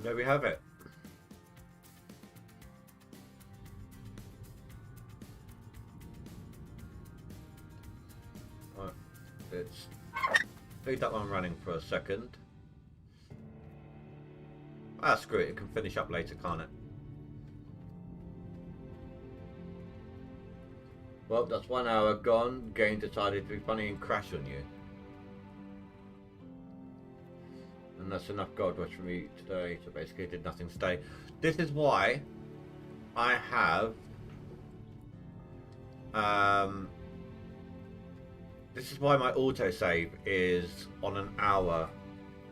There we have it. Right, let's leave that one running for a second. Ah, screw it, it can finish up later, can't it? Well, that's 1 hour gone. Game decided to be funny and crash on you. And that's enough GoldRush for me today, so basically I did nothing today. This is why I have this is why my autosave is on an hour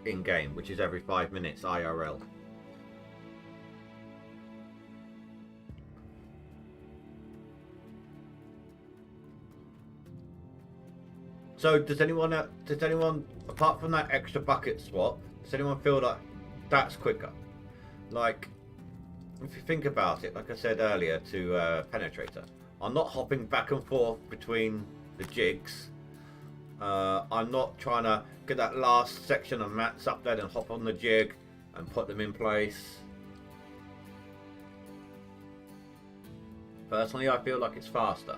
in game, which is every 5 minutes IRL. So does anyone apart from that extra bucket swap, does anyone feel like that's quicker? Like, if you think about it, like I said earlier to Penetrator, I'm not hopping back and forth between the jigs. I'm not trying to get that last section of mats up there and hop on the jig and put them in place. Personally, I feel like it's faster.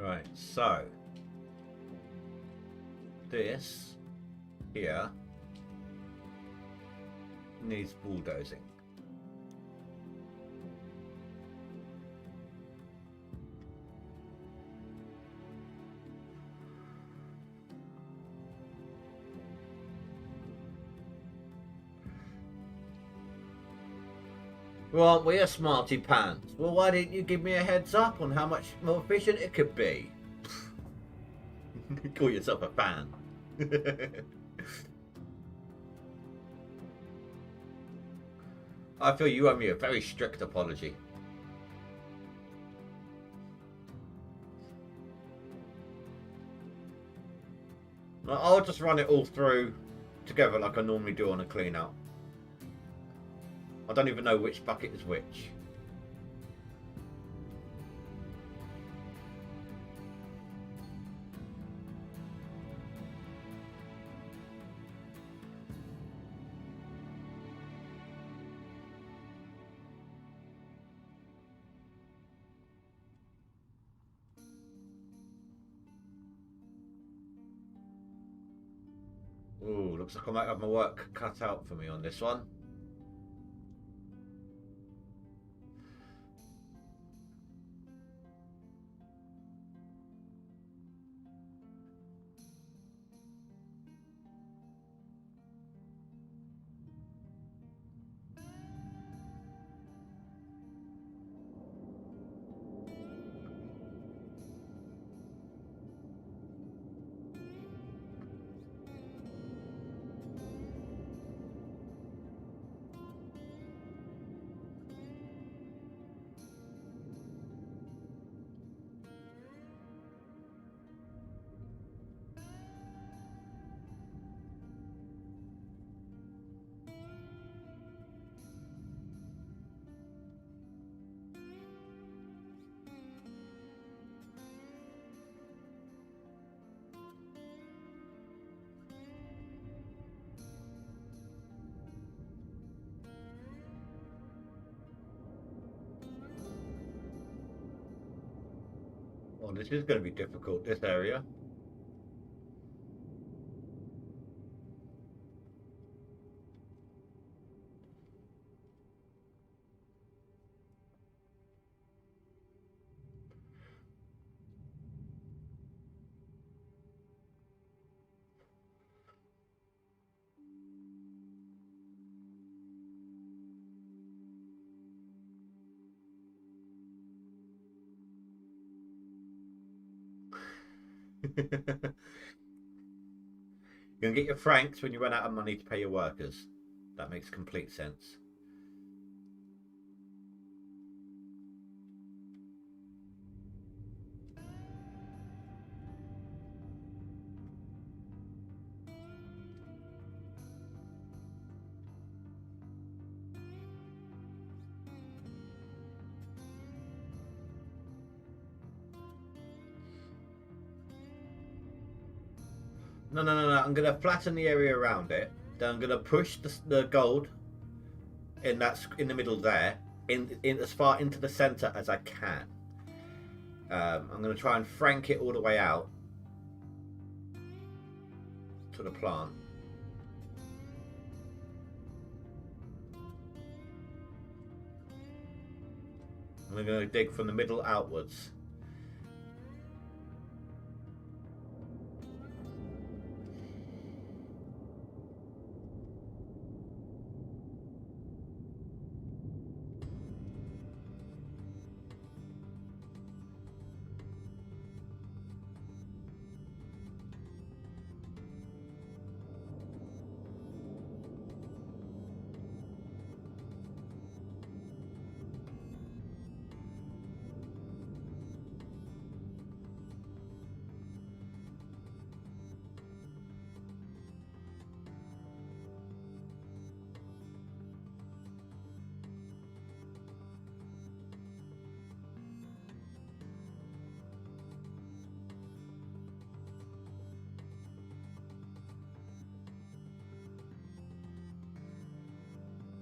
Right, so this here needs bulldozing. Well, we're smarty pants. Well, why didn't you give me a heads up on how much more efficient it could be? Call yourself a fan. I feel you owe me a very strict apology. I'll just run it all through together like I normally do on a clean out. I don't even know which bucket is which. looks like I might have my work cut out for me on this one. Oh, this is going to be difficult, this area. You're going to get your francs when you run out of money to pay your workers. That makes complete sense. No, no, no, no. I'm going to flatten the area around it. Then I'm going to push the gold in the middle there, in as far into the center as I can. I'm going to try and frank it all the way out to the plant. I'm going to dig from the middle outwards.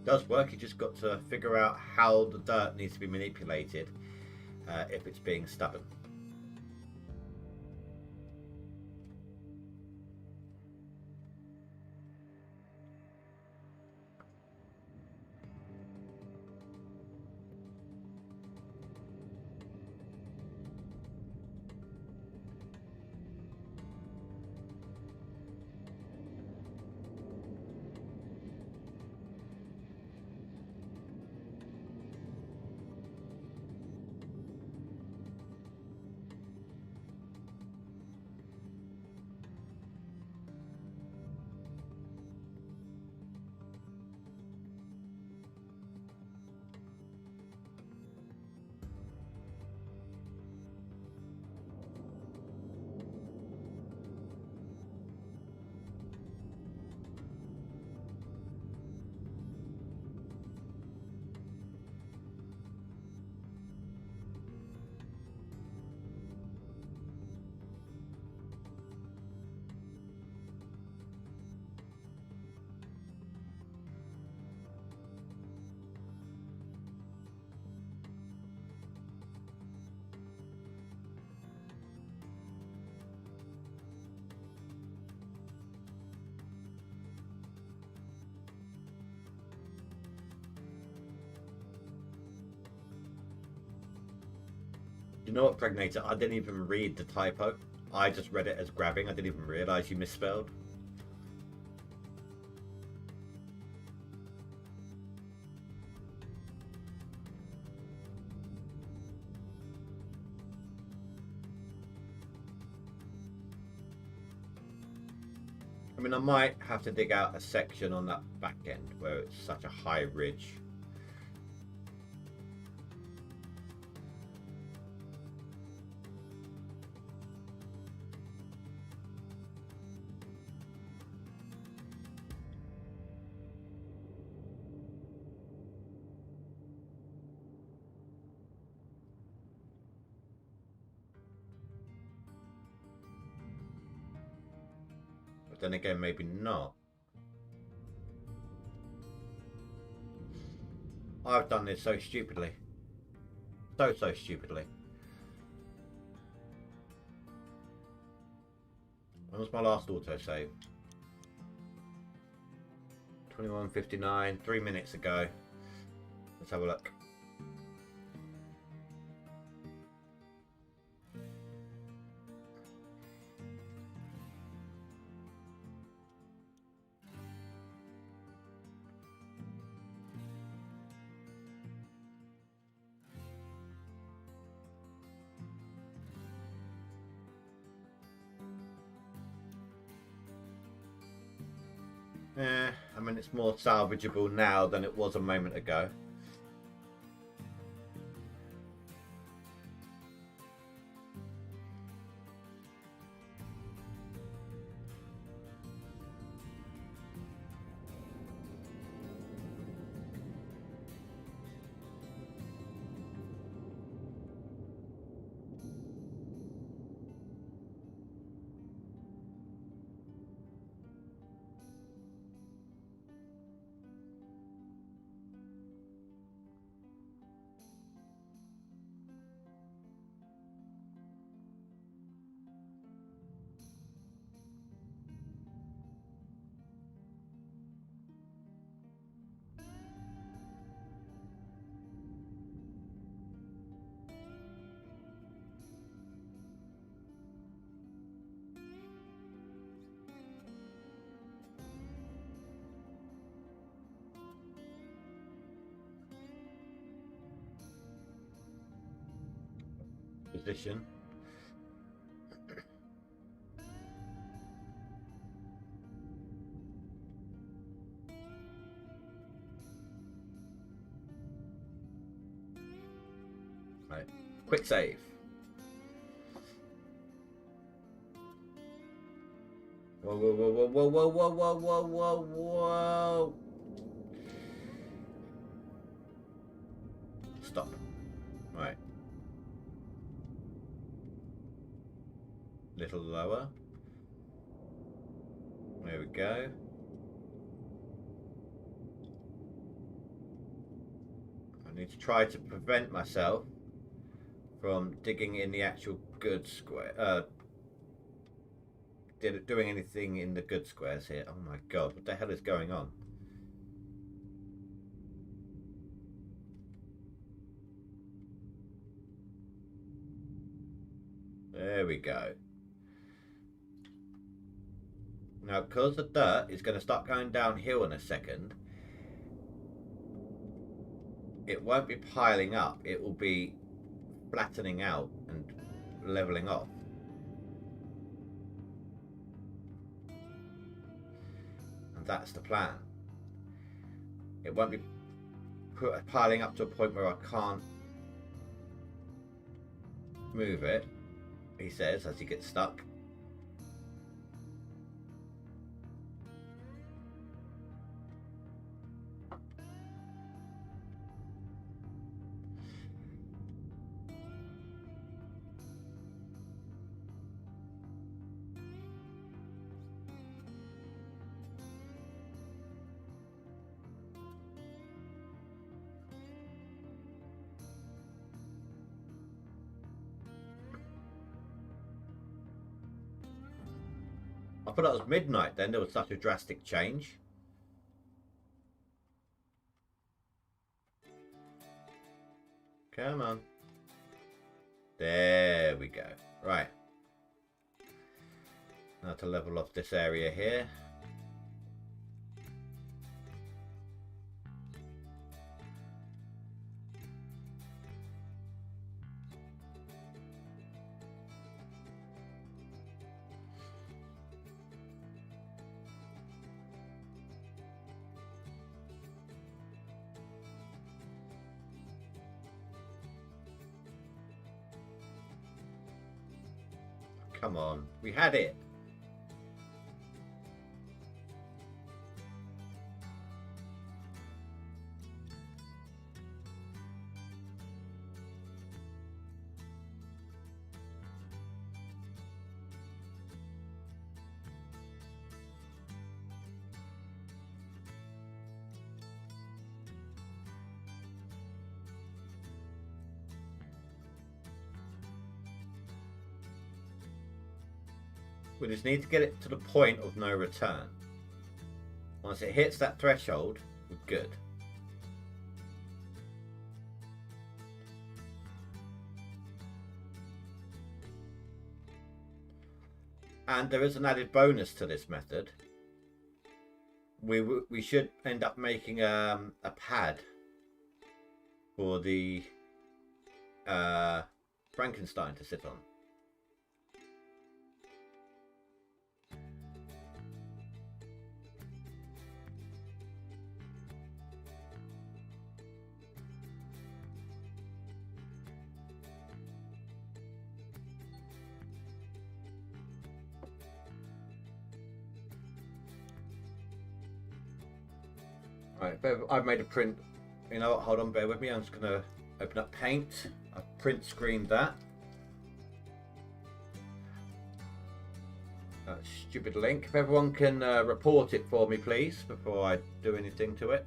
Does work. You just got to figure out how the dirt needs to be manipulated if it's being stubborn. You know what, Pregnator? I didn't even read the typo. I just read it as grabbing. I didn't even realise you misspelled. I mean, I might have to dig out a section on that back end where it's such a high ridge. But then again, maybe not. I've done this so stupidly. So stupidly. When was my last autosave? 21:59, 3 minutes ago. Let's have a look. I mean, it's more salvageable now than it was a moment ago. Position. Right. Quick save. Whoa, whoa, whoa, whoa, whoa, whoa, whoa, whoa, whoa, whoa, whoa. Stop. Right. Little lower. There we go. I need to try to prevent myself from digging in the actual good square. Doing anything in the good squares here. Oh my god, what the hell is going on? There we go. Now, because the dirt is going to start going downhill in a second, it won't be piling up. It will be flattening out and leveling off. And that's the plan. It won't be piling up to a point where I can't move it, he says, as he gets stuck. I thought it was midnight then, there was such a drastic change. Come on. There we go. Right. Now to level off this area here. Come on, we had it. We just need to get it to the point of no return. Once it hits that threshold, we're good. And there is an added bonus to this method. We should end up making a pad for the Frankenstein to sit on. Right, I've made a print. You know what? Hold on, bear with me. I'm just going to open up Paint. I've print screened that. That stupid link. If everyone can report it for me, please, before I do anything to it.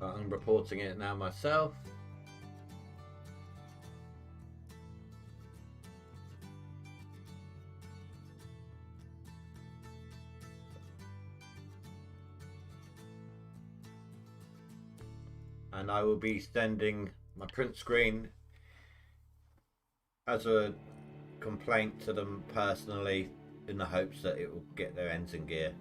I'm reporting it now myself. And I will be sending my print screen as a complaint to them personally in the hopes that it will get their ends in gear.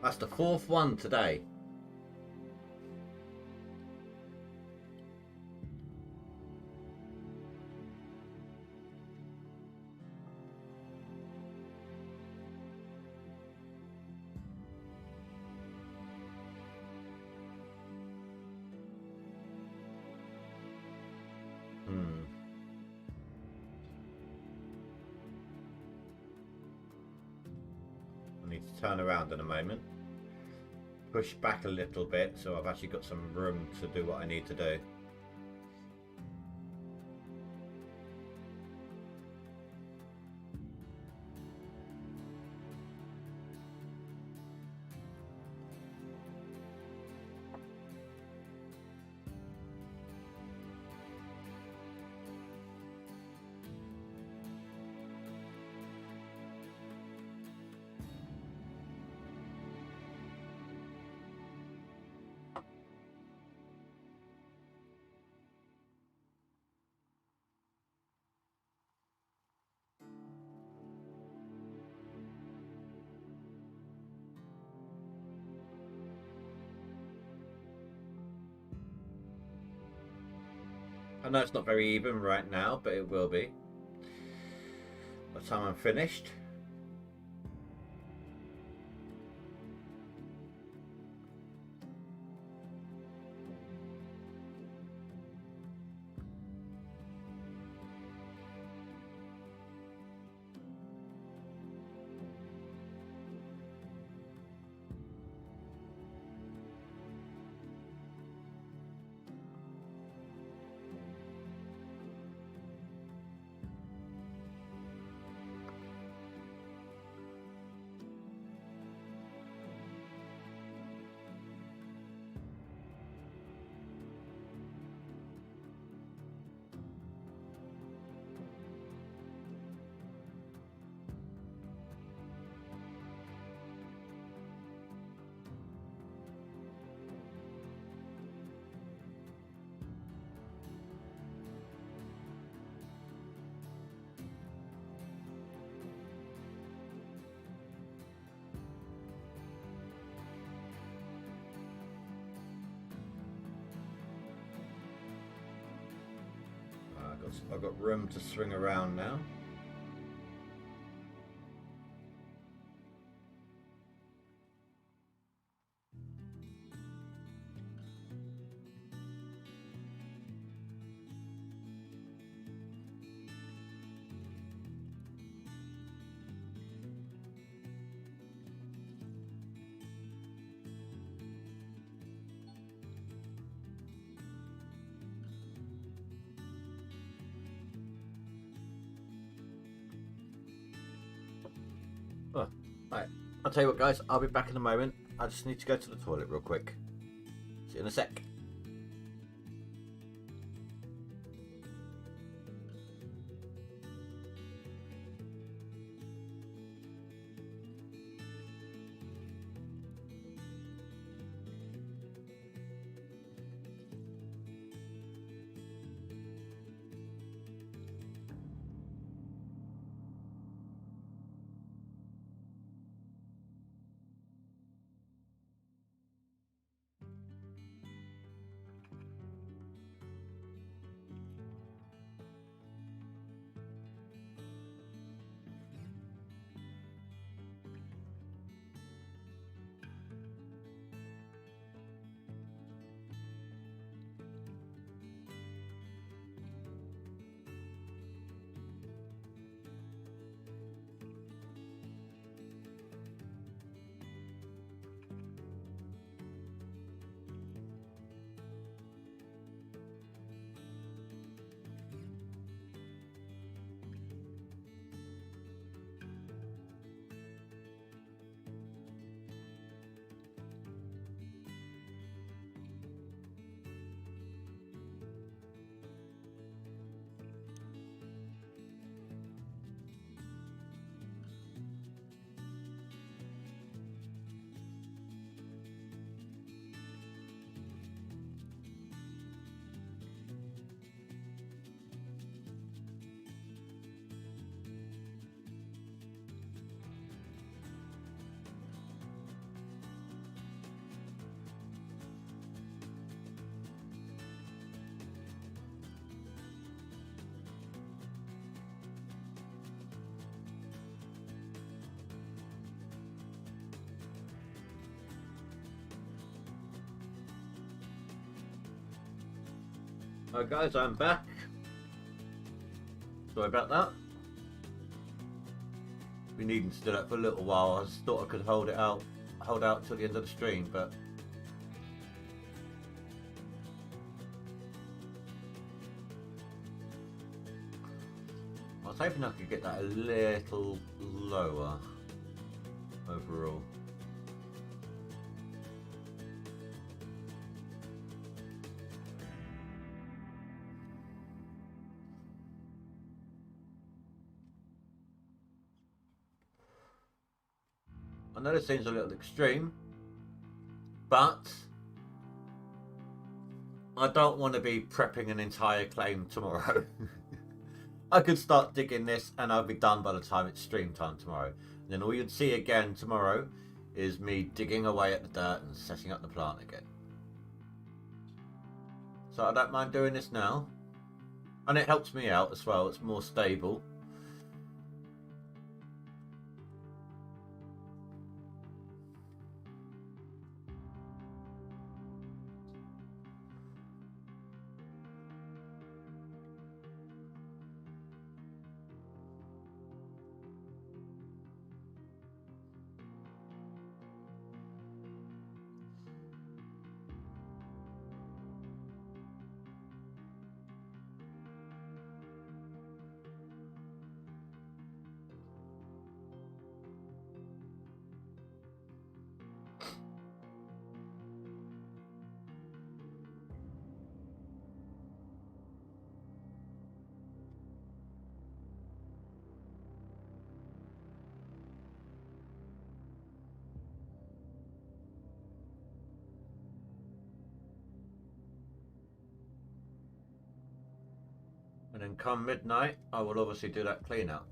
That's the fourth one today. I need to turn around in a moment. Push back a little bit so I've actually got some room to do what I need to do. I know it's not very even right now, but it will be by the time I'm finished. I've got room to swing around now. Oh, right. I'll tell you what, guys, I'll be back in a moment. I just need to go to the toilet real quick. See you in a sec. Alright guys, I'm back. Sorry about that. Been needing to do that for a little while. I just thought I could hold out till the end of the stream, but I was hoping I could get that a little lower overall. I know this seems a little extreme, but I don't want to be prepping an entire claim tomorrow. I could start digging this and I'll be done by the time it's stream time tomorrow. And then all you'd see again tomorrow is me digging away at the dirt and setting up the plant again. So I don't mind doing this now. And it helps me out as well, it's more stable. And then come midnight, I will obviously do that clean out.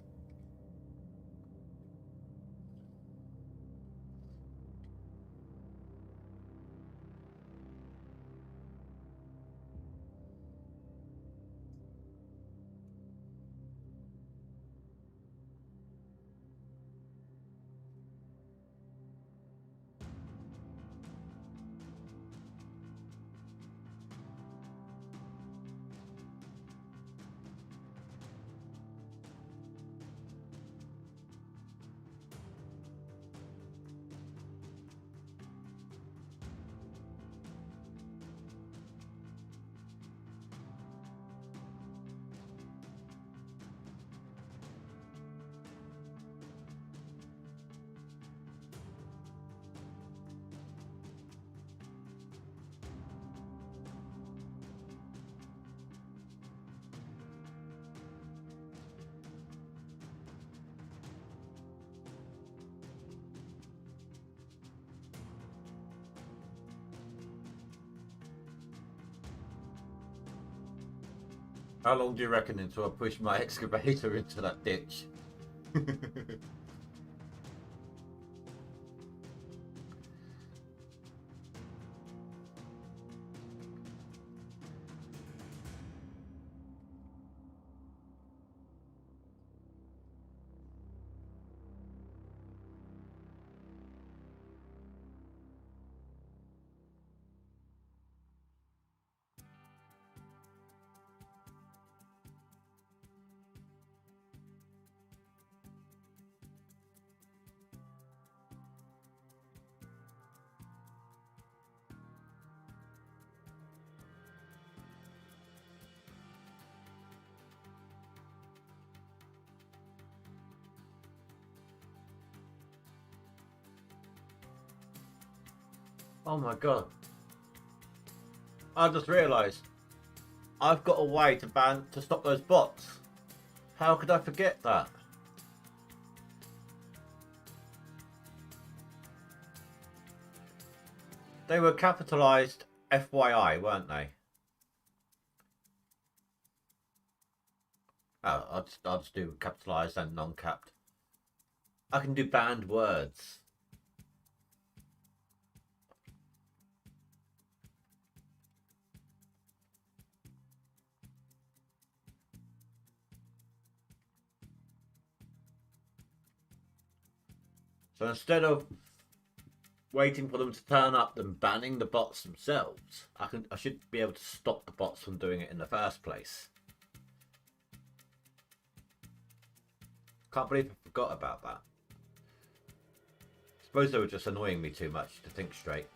How long do you reckon until I push my excavator into that ditch? Oh my god. I just realised I've got a way to stop those bots. How could I forget that? They were capitalised FYI, weren't they? Oh, I'll just do capitalised and non-capped. I can do banned words. So instead of waiting for them to turn up and banning the bots themselves, I should be able to stop the bots from doing it in the first place. Can't believe I forgot about that. Suppose they were just annoying me too much to think straight.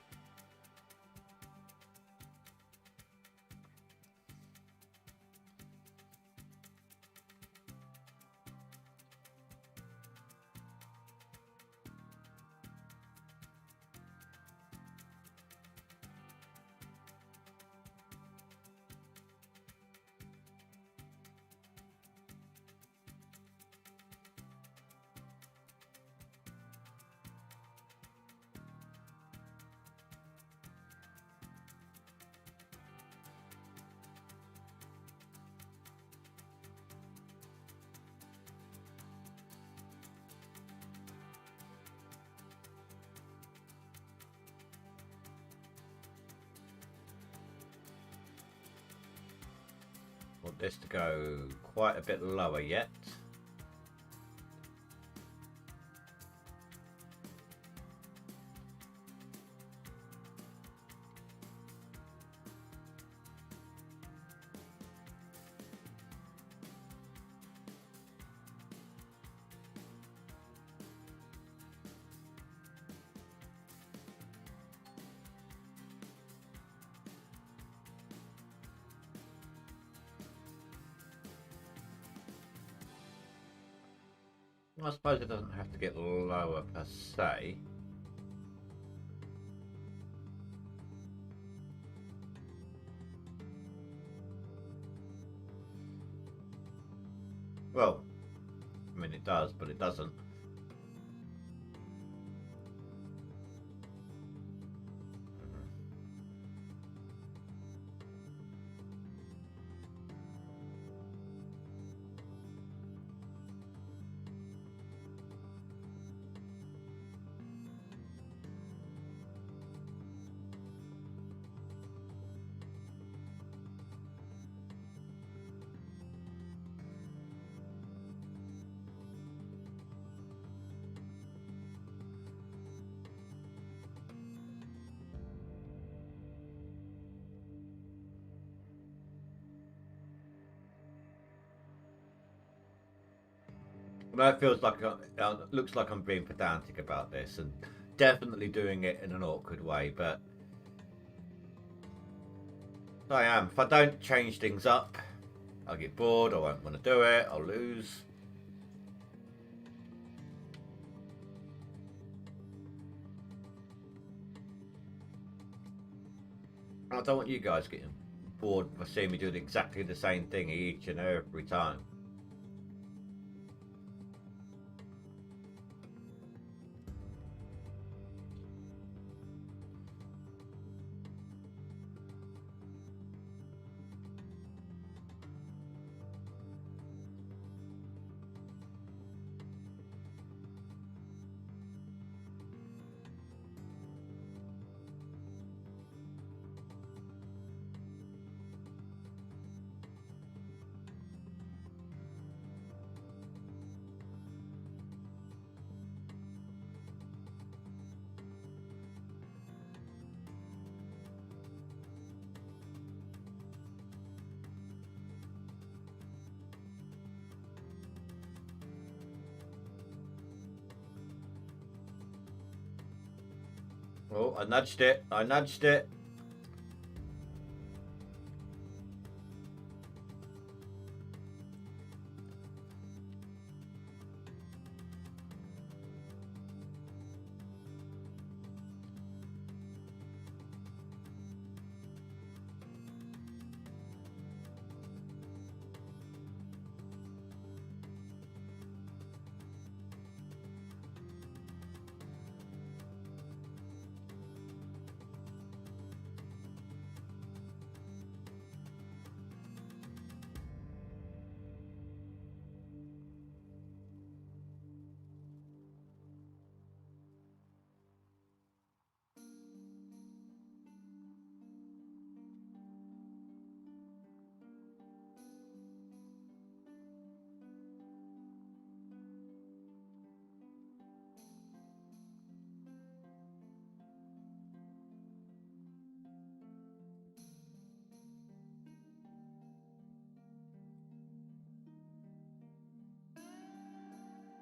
Want this to go quite a bit lower yet. I suppose it doesn't have to get lower per se. Well, I mean it does, but it doesn't. That feels like looks like I'm being pedantic about this, and definitely doing it in an awkward way. But I am. If I don't change things up, I'll get bored. I won't want to do it. I'll lose. I don't want you guys getting bored by seeing me doing exactly the same thing each and every time. Oh, I nudged it. I nudged it.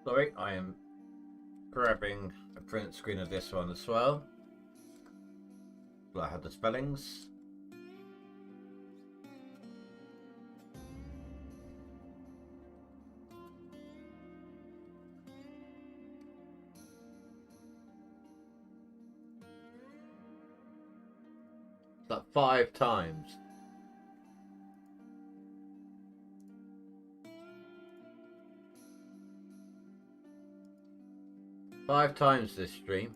Sorry, I am grabbing a print screen of this one as well. I have the spellings. It's like 5 times. Five times this stream.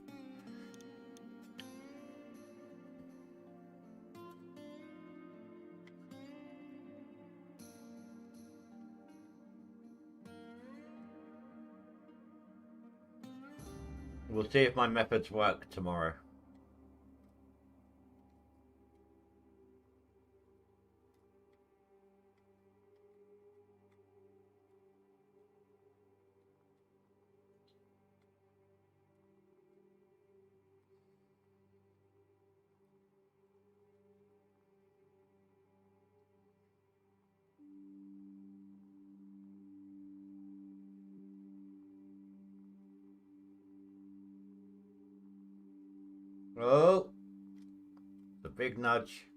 We'll see if my methods work tomorrow. Oh, the big nudge.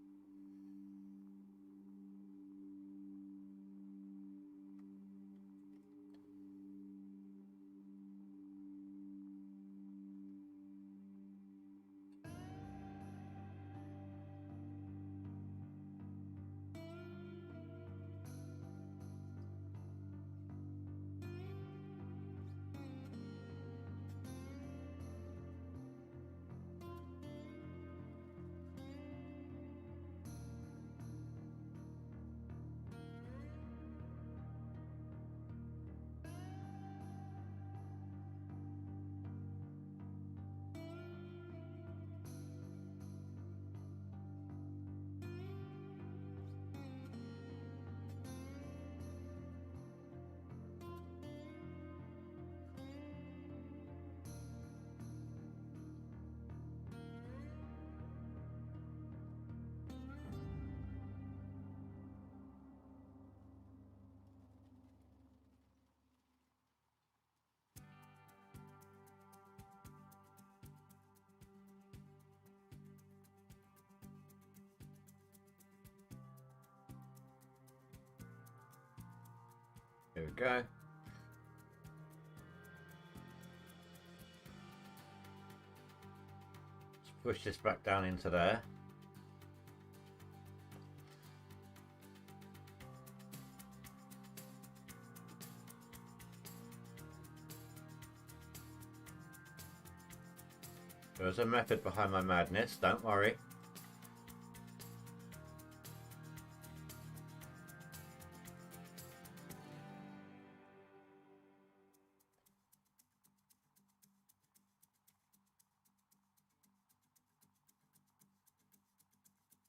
Here we go. Let's push this back down into there. There's a method behind my madness, don't worry.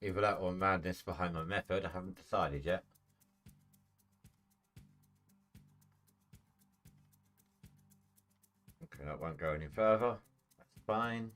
Either that or madness behind my method, I haven't decided yet. Okay, that won't go any further. That's fine.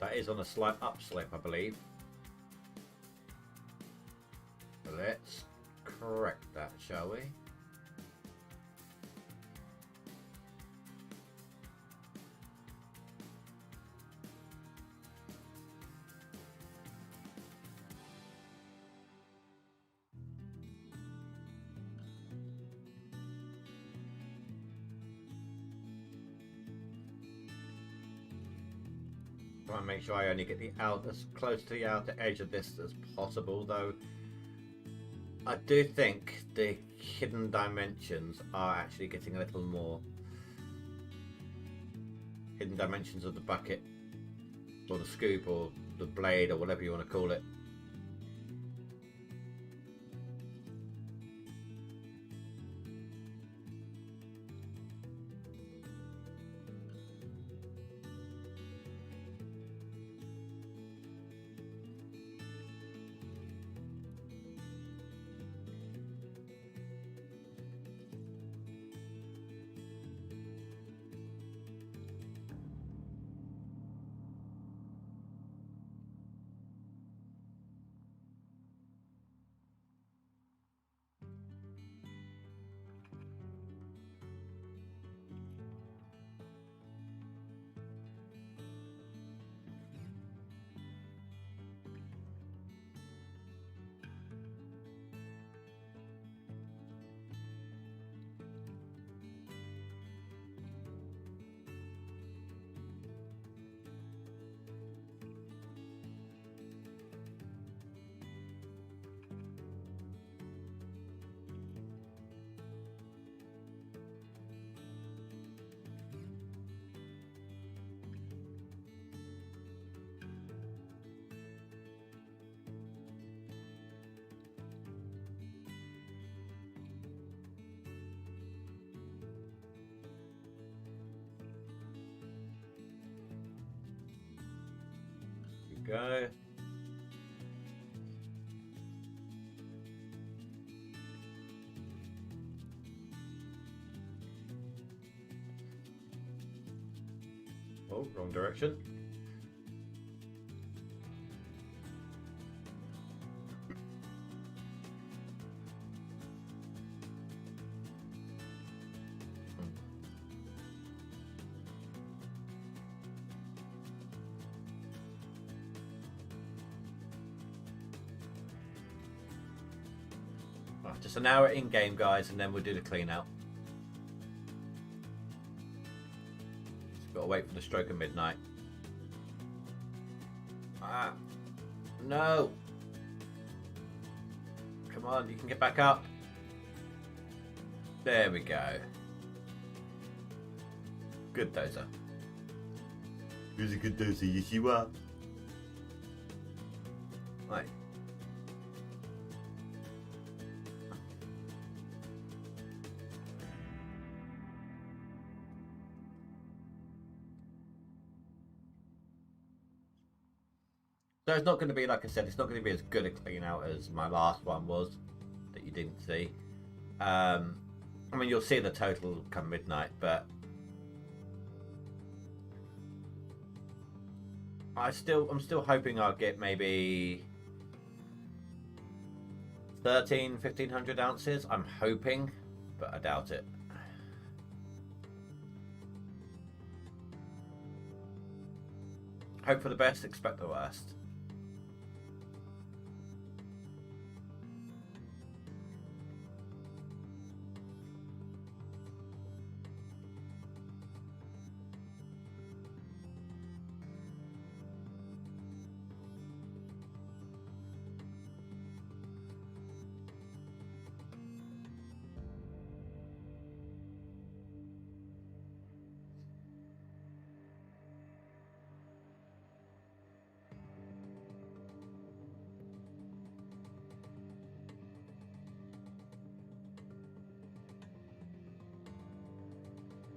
That is on a slight upslip, I believe. Let's correct that, shall we? Try and make sure I only get the as close to the outer edge of this as possible, though I do think the hidden dimensions are actually getting a little more. Hidden dimensions of the bucket, or the scoop, or the blade, or whatever you want to call it. Go. Oh, wrong direction. Just an hour in game, guys, and then we'll do the clean out. Just gotta wait for the stroke of midnight. Ah, no! Come on, you can get back up. There we go. Good dozer. Who's a good dozer? Yes, you are. Right. So it's not going to be, like I said, it's not going to be as good a clean out as my last one was that you didn't see. I mean, you'll see the total come midnight, but I'm still hoping I'll get maybe 1,500 ounces. I'm hoping, but I doubt it. Hope for the best, expect the worst.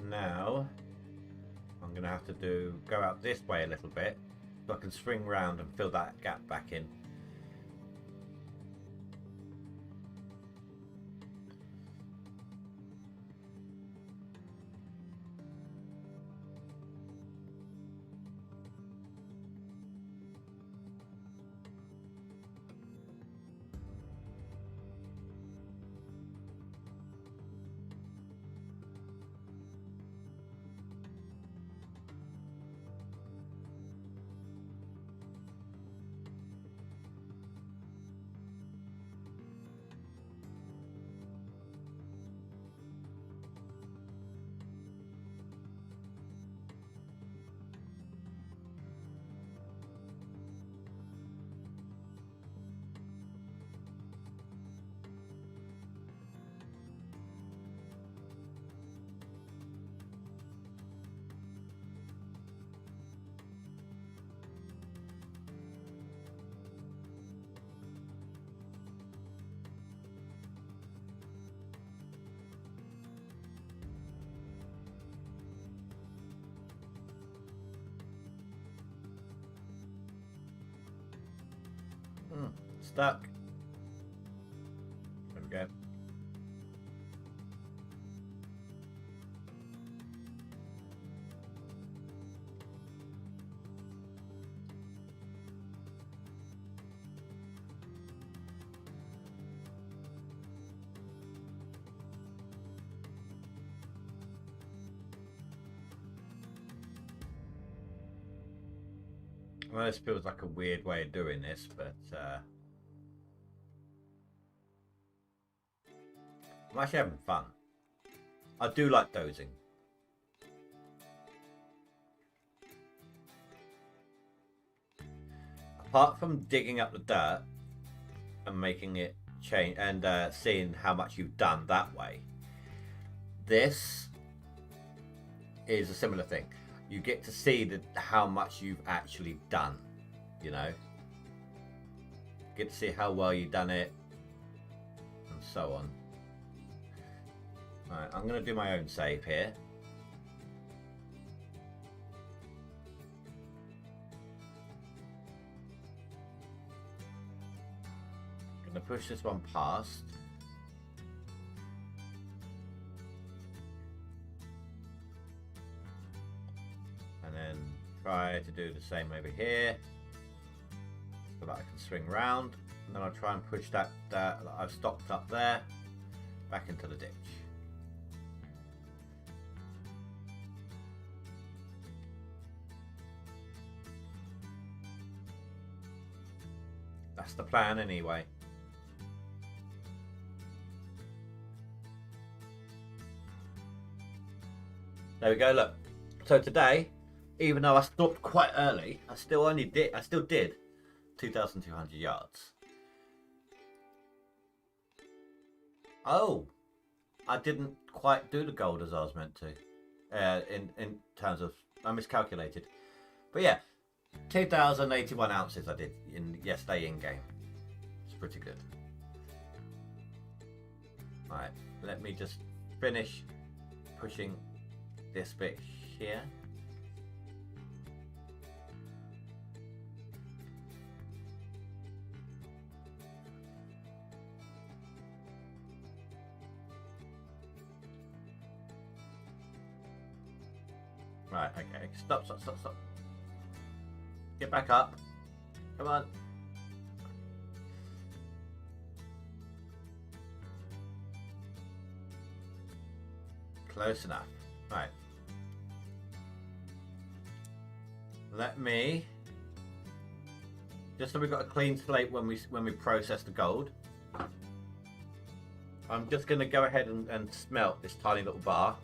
Now I'm gonna have to go out this way a little bit so I can swing round and fill that gap back in. Stuck. There we go. Well, this feels like a weird way of doing this, but I'm actually having fun. I do like dozing. Apart from digging up the dirt and making it change and seeing how much you've done that way, this is a similar thing. You get to see how much you've actually done, you know. Get to see how well you've done it, and so on. Right, I'm going to do my own save here. I'm going to push this one past. And then try to do the same over here so that I can swing round, and then I'll try and push that I've stopped up there back into the ditch. That's the plan anyway. There we go, look. So today, even though I stopped quite early, I still did 2,200 yards. Oh, I didn't quite do the gold as I was meant to. In terms of, I miscalculated. But yeah, 2,081 ounces I did yesterday in game. It's pretty good. Right, let me just finish pushing this bit here. Right, okay, stop. Get back up. Come on. Close enough. Right. Let me, just so we've got a clean slate when we process the gold, I'm just going to go ahead and smelt this tiny little bar.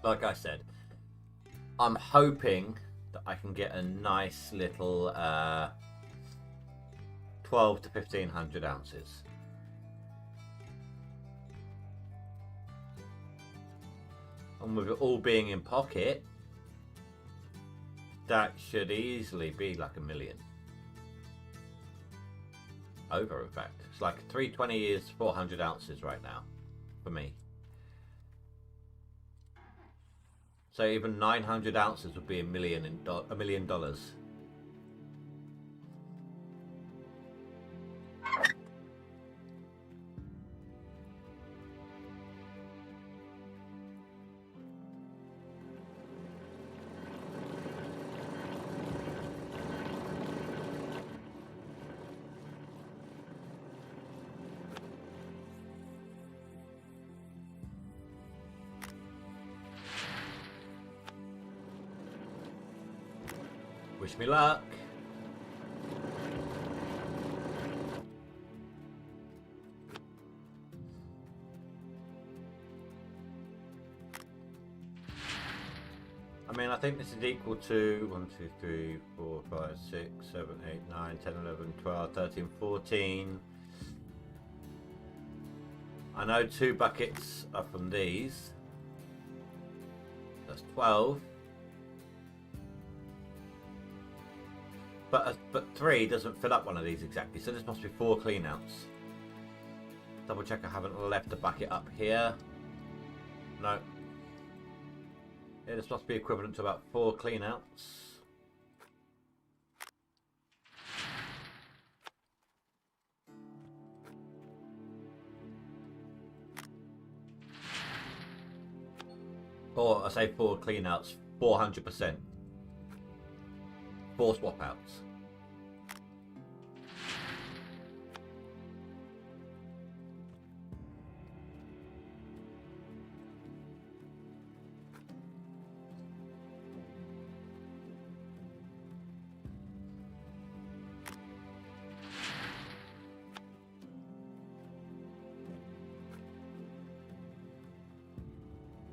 Like I said, I'm hoping that I can get a nice little 12 to 1,500 ounces. And with it all being in pocket, that should easily be like $1 million. Over, in fact. It's like 320 is 400 ounces right now for me. So even 900 ounces would be $1 million. Wish me luck. I mean, I think this is equal to 1, 2, 3, 4, 5, 6, 7, 8, 9, 10, 11, 12, 13, 14. I know 2 buckets are from these. That's 12. But 3 doesn't fill up one of these exactly, so this must be 4 clean outs. Double check I haven't left a bucket up here. No. Yeah, this must be equivalent to about 4 clean outs. Or I say 4 clean outs, 400%. 4 swap outs.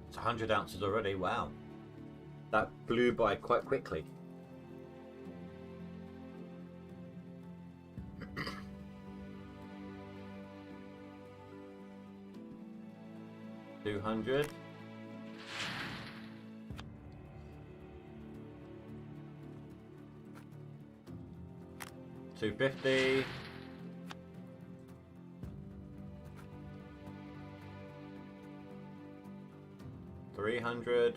It's 100 ounces already, wow. That flew by quite quickly. $200. $250. $300.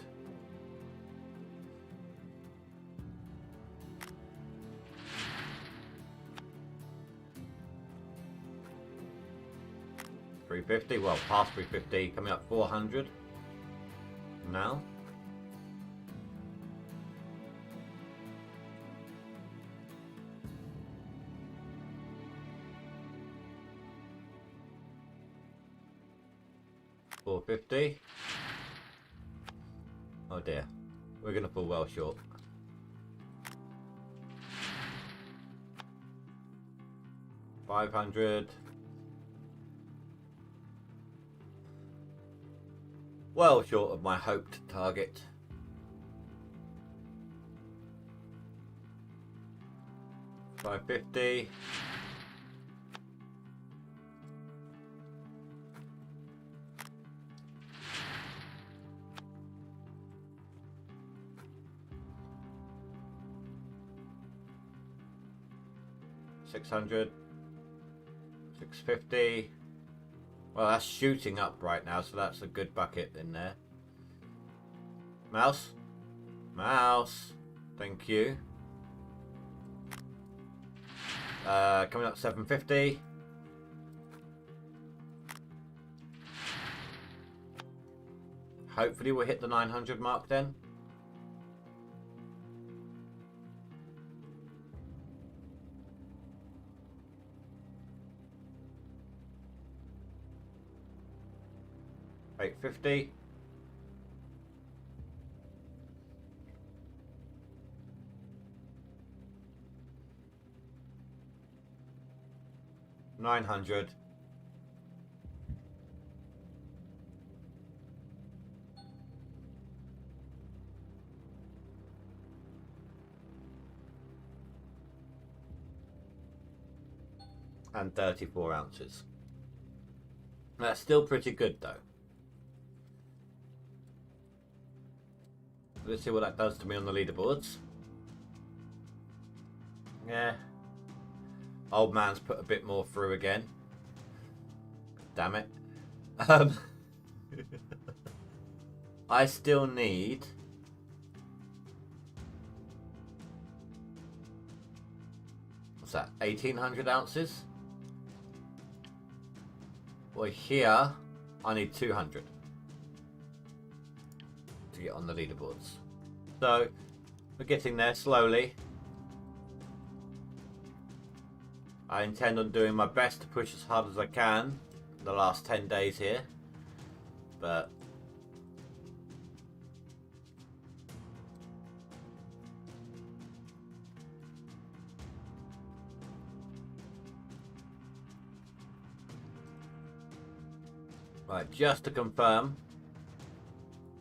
$350. Well, past $350, coming up $400. Now. $450. Oh dear, we're going to fall well short. $500. Well short of my hoped target. $550. $600. $650. Well, that's shooting up right now, so that's a good bucket in there. Mouse? Mouse. Thank you. Coming up $750. Hopefully we'll hit the 900 mark then. $850. $900. And 34 ounces. That's still pretty good though. Let's see what that does to me on the leaderboards. Yeah. Old man's put a bit more through again. Damn it. I still need... What's that? 1,800 ounces? Well, here I need 200 to get on the leaderboards. So we're getting there slowly. I intend on doing my best to push as hard as I can the last 10 days here, but right, just to confirm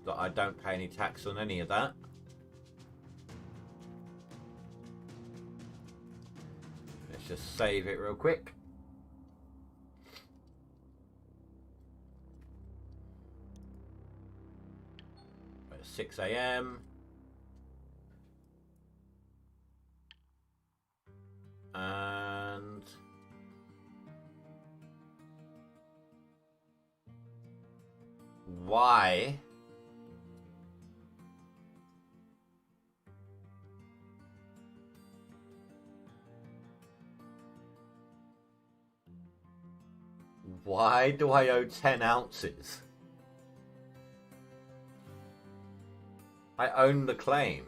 that I don't pay any tax on any of that. Let's just save it real quick. At 6 AM. And Why? Why do I owe 10 ounces? I own the claim.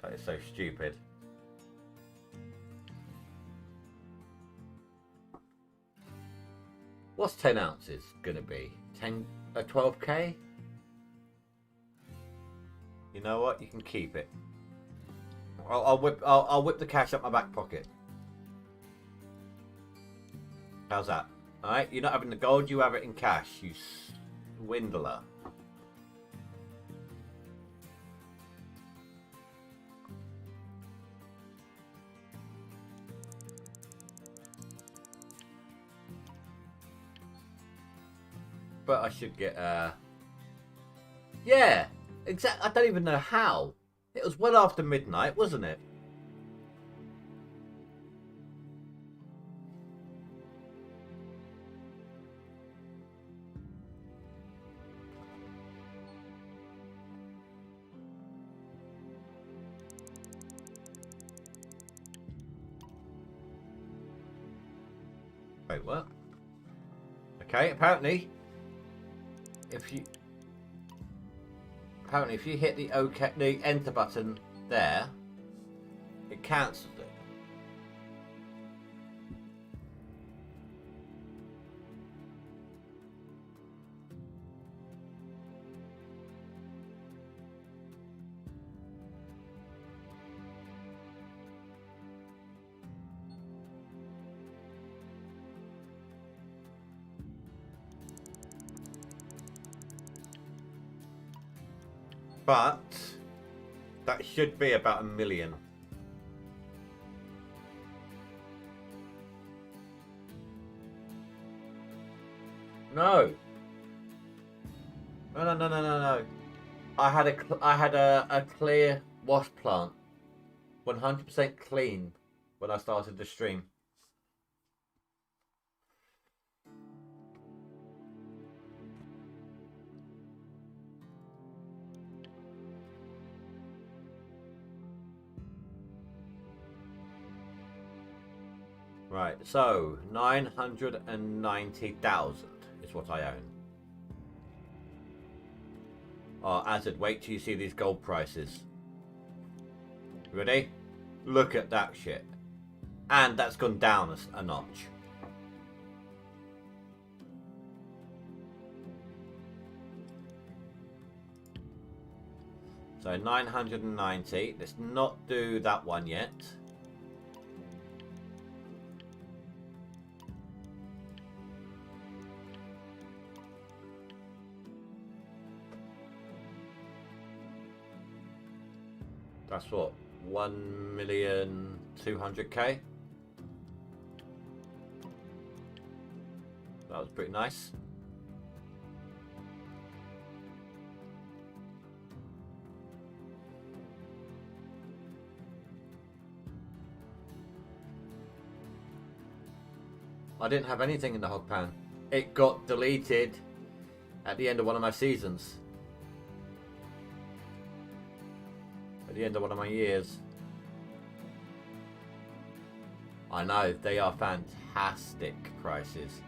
That is so stupid. What's 10 ounces gonna be? 12k? You know what? You can keep it. I'll whip the cash up my back pocket. How's that? Alright, you're not having the gold, you have it in cash, you swindler. But I should get, yeah, exactly. I don't even know how. It was well after midnight, wasn't it? Wait, what? Okay, apparently if you hit the the enter button there, it cancels it. But that should be about 1 million. No. No. I had a clear wash plant, 100% clean when I started the stream. Right, so 990,000 is what I own. Oh, Azad, wait till you see these gold prices. Ready? Look at that shit. And that's gone down a notch. So 990. Let's not do that one yet. That's what, 1,200,000. That was pretty nice. I didn't have anything in the hog pan. It got deleted at the end of one of my seasons. At the end of one of my years. I know, they are fantastic prices.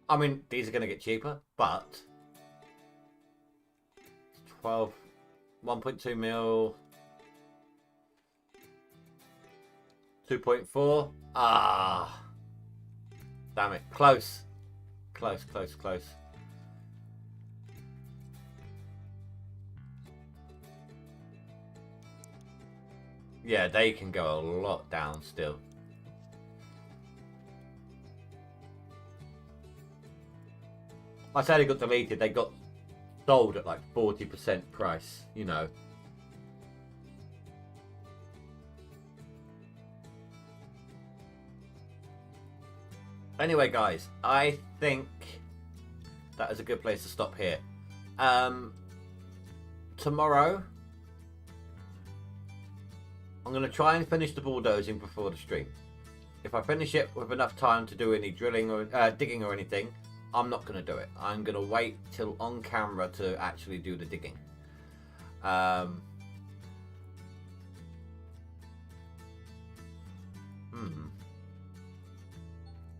I mean, these are going to get cheaper, but 1.2 mil, 2.4. Ah, damn it, close. Yeah, they can go a lot down still. I say they got deleted, they got sold at like 40% price, you know. Anyway, guys, I think that is a good place to stop here. Tomorrow, I'm going to try and finish the bulldozing before the stream. if I finish it with enough time to do any drilling or digging or anything, I'm not going to do it. I'm going to wait till on camera to actually do the digging.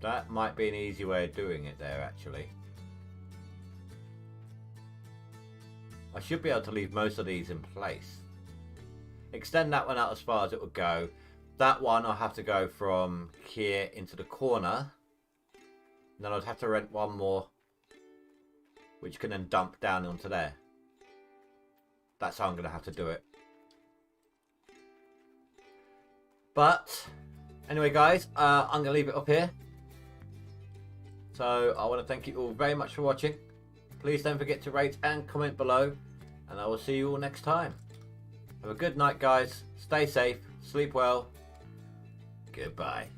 That might be an easy way of doing it there, actually. I should be able to leave most of these in place. Extend that one out as far as it would go. That one I'll have to go from here into the corner. And then I'd have to rent one more, which can then dump down onto there. That's how I'm going to have to do it. But anyway, guys, I'm going to leave it up here. So I want to thank you all very much for watching. Please don't forget to rate and comment below. And I will see you all next time. Have a good night, guys. Stay safe. Sleep well. Goodbye.